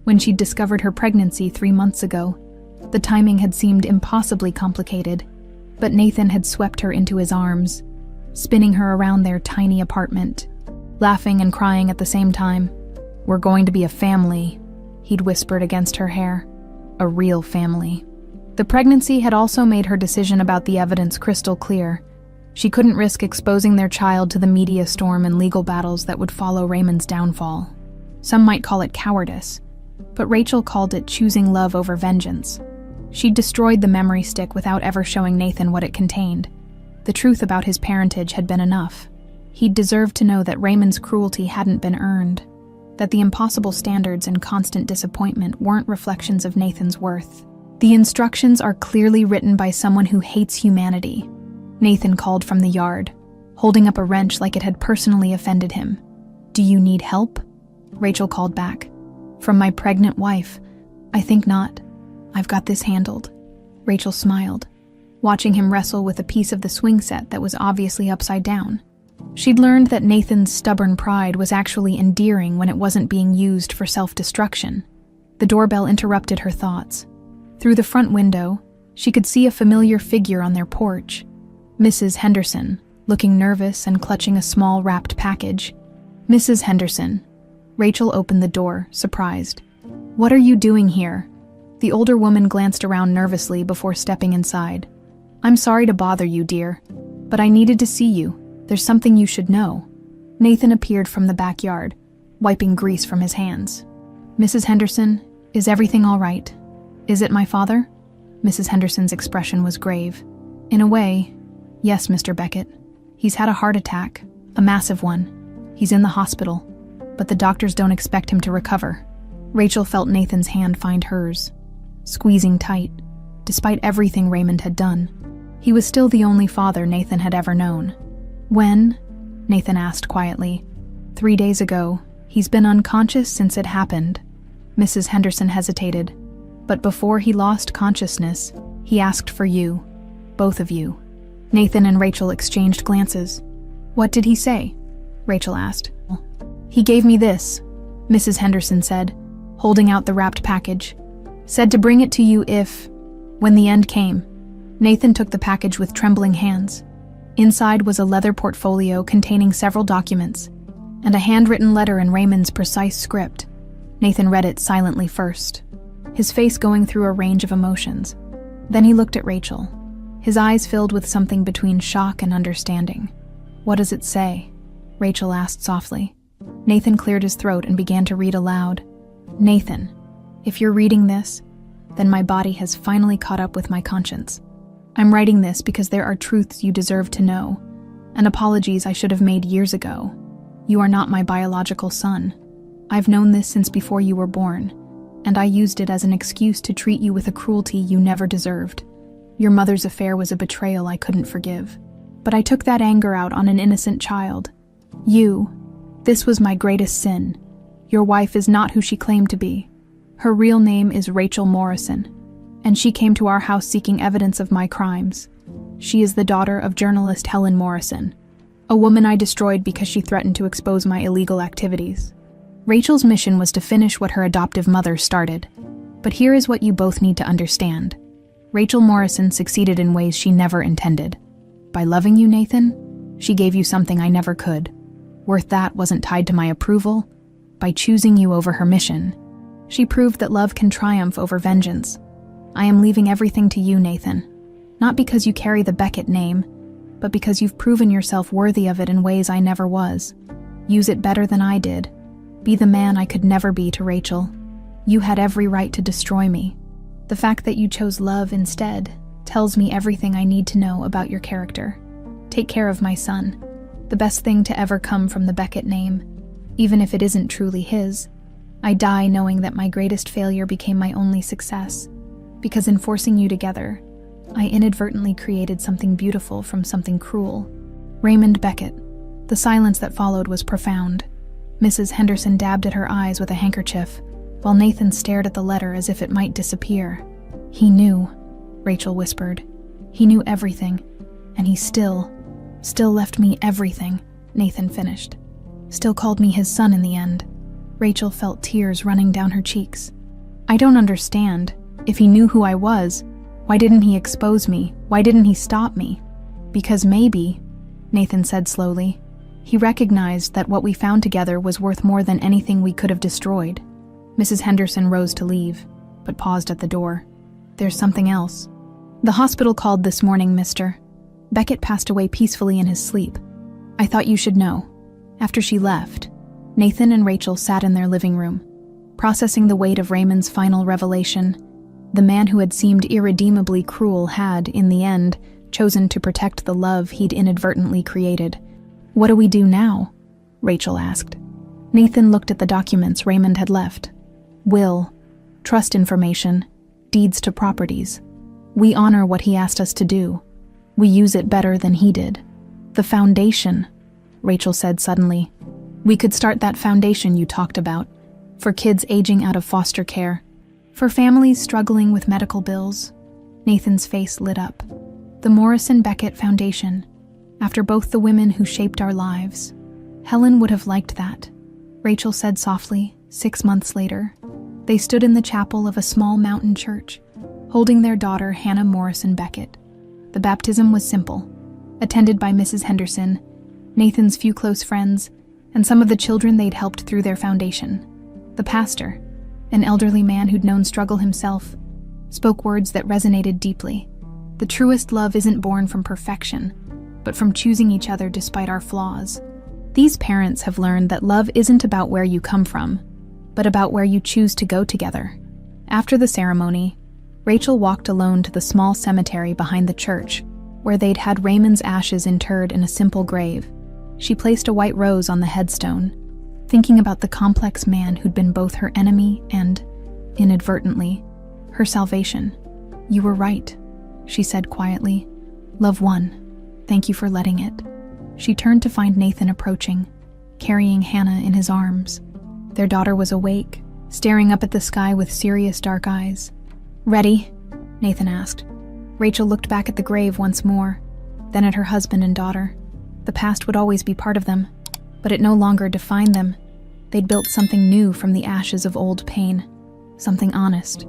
When she'd discovered her pregnancy 3 months ago, the timing had seemed impossibly complicated, but Nathan had swept her into his arms, spinning her around their tiny apartment. laughing and crying at the same time. "We're going to be a family," he'd whispered against her hair. "A real family." The pregnancy had also made her decision about the evidence crystal clear. She couldn't risk exposing their child to the media storm and legal battles that would follow Raymond's downfall. Some might call it cowardice, but Rachel called it choosing love over vengeance. She destroyed the memory stick without ever showing Nathan what it contained. The truth about his parentage had been enough. He'd deserved to know that Raymond's cruelty hadn't been earned, that the impossible standards and constant disappointment weren't reflections of Nathan's worth. "The instructions are clearly written by someone who hates humanity," Nathan called from the yard, holding up a wrench like it had personally offended him. "Do you need help?" Rachel called back. "From my pregnant wife. I think not. I've got this handled." Rachel smiled, watching him wrestle with a piece of the swing set that was obviously upside down. She'd learned that Nathan's stubborn pride was actually endearing when it wasn't being used for self-destruction. The doorbell interrupted her thoughts. Through the front window, she could see a familiar figure on their porch. Mrs. Henderson, looking nervous and clutching a small wrapped package. "Mrs. Henderson." Rachel opened the door, surprised. "What are you doing here?" The older woman glanced around nervously before stepping inside. "I'm sorry to bother you, dear, but I needed to see you. There's something you should know." Nathan appeared from the backyard, wiping grease from his hands. "Mrs. Henderson, is everything all right? Is it my father?" Mrs. Henderson's expression was grave. "In a way, yes, Mr. Beckett. He's had a heart attack, a massive one. He's in the hospital, but the doctors don't expect him to recover." Rachel felt Nathan's hand find hers, squeezing tight, despite everything Raymond had done. He was still the only father Nathan had ever known. "When?" Nathan asked quietly. 3 days ago. He's been unconscious since it happened." Mrs. Henderson hesitated. "But before he lost consciousness, he asked for you. Both of you." Nathan and Rachel exchanged glances. "What did he say?" Rachel asked. "He gave me this," Mrs. Henderson said, holding out the wrapped package. "Said to bring it to you when the end came." Nathan took the package with trembling hands. Inside was a leather portfolio containing several documents, and a handwritten letter in Raymond's precise script. Nathan read it silently first, his face going through a range of emotions. Then he looked at Rachel, his eyes filled with something between shock and understanding. "What does it say?" Rachel asked softly. Nathan cleared his throat and began to read aloud. "Nathan, if you're reading this, then my body has finally caught up with my conscience. I'm writing this because there are truths you deserve to know, and apologies I should have made years ago. You are not my biological son. I've known this since before you were born, and I used it as an excuse to treat you with a cruelty you never deserved. Your mother's affair was a betrayal I couldn't forgive, but I took that anger out on an innocent child. This was my greatest sin. Your wife is not who she claimed to be. Her real name is Rachel Morrison, and she came to our house seeking evidence of my crimes. She is the daughter of journalist Helen Morrison, a woman I destroyed because she threatened to expose my illegal activities. Rachel's mission was to finish what her adoptive mother started. But here is what you both need to understand. Rachel Morrison succeeded in ways she never intended. By loving you, Nathan, she gave you something I never could. Worth that wasn't tied to my approval. By choosing you over her mission, she proved that love can triumph over vengeance. I am leaving everything to you, Nathan. Not because you carry the Beckett name, but because you've proven yourself worthy of it in ways I never was. Use it better than I did. Be the man I could never be to Rachel. You had every right to destroy me. The fact that you chose love instead tells me everything I need to know about your character. Take care of my son, the best thing to ever come from the Beckett name, even if it isn't truly his. I die knowing that my greatest failure became my only success, because in forcing you together, I inadvertently created something beautiful from something cruel. Raymond Beckett. The silence that followed was profound. Mrs. Henderson dabbed at her eyes with a handkerchief, while Nathan stared at the letter as if it might disappear. He knew, Rachel whispered. He knew everything, and he still left me everything, Nathan finished. Still called me his son in the end. Rachel felt tears running down her cheeks. I don't understand. If he knew who I was, why didn't he expose me? Why didn't he stop me? Because maybe, Nathan said slowly, He recognized that what we found together was worth more than anything we could have destroyed. Mrs. Henderson rose to leave, but paused at the door. There's something else. The hospital called this morning, mister. Beckett passed away peacefully in his sleep. I thought you should know. After she left, Nathan and Rachel sat in their living room, processing the weight of Raymond's final revelation. The man who had seemed irredeemably cruel had, in the end, chosen to protect the love he'd inadvertently created. What do we do now? Rachel asked. Nathan looked at the documents Raymond had left. Will, trust information, deeds to properties. We honor what he asked us to do. We use it better than he did. The foundation, Rachel said suddenly. We could start that foundation you talked about, for kids aging out of foster care, for families struggling with medical bills. Nathan's face lit up. The Morrison Beckett Foundation, after both the women who shaped our lives. Helen would have liked that, Rachel said softly, 6 months later. They stood in the chapel of a small mountain church, holding their daughter Hannah Morrison Beckett. The baptism was simple, attended by Mrs. Henderson, Nathan's few close friends, and some of the children they'd helped through their foundation. The pastor, an elderly man who'd known struggle himself, spoke words that resonated deeply. The truest love isn't born from perfection, but from choosing each other despite our flaws. These parents have learned that love isn't about where you come from, but about where you choose to go together. After the ceremony, Rachel walked alone to the small cemetery behind the church, where they'd had Raymond's ashes interred in a simple grave. She placed a white rose on the headstone, thinking about the complex man who'd been both her enemy and, inadvertently, her salvation. You were right, she said quietly. Love won. Thank you for letting it. She turned to find Nathan approaching, carrying Hannah in his arms. Their daughter was awake, staring up at the sky with serious dark eyes. Ready? Nathan asked. Rachel looked back at the grave once more, then at her husband and daughter. The past would always be part of them, but it no longer defined them. They'd built something new from the ashes of old pain. Something honest.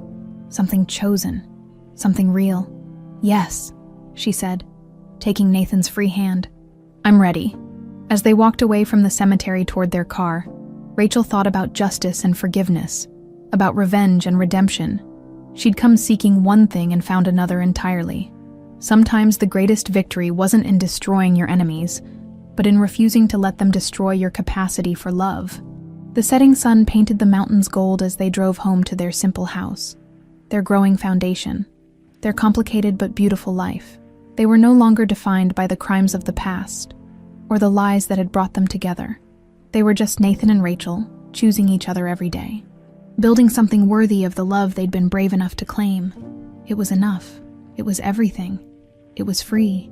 Something chosen. Something real. Yes, she said, taking Nathan's free hand. I'm ready. As they walked away from the cemetery toward their car, Rachel thought about justice and forgiveness, about revenge and redemption. She'd come seeking one thing and found another entirely. Sometimes the greatest victory wasn't in destroying your enemies, but in refusing to let them destroy your capacity for love. The setting sun painted the mountains gold as they drove home to their simple house, their growing foundation, their complicated but beautiful life. They were no longer defined by the crimes of the past, or the lies that had brought them together. They were just Nathan and Rachel, choosing each other every day, building something worthy of the love they'd been brave enough to claim. It was enough. It was everything. It was free.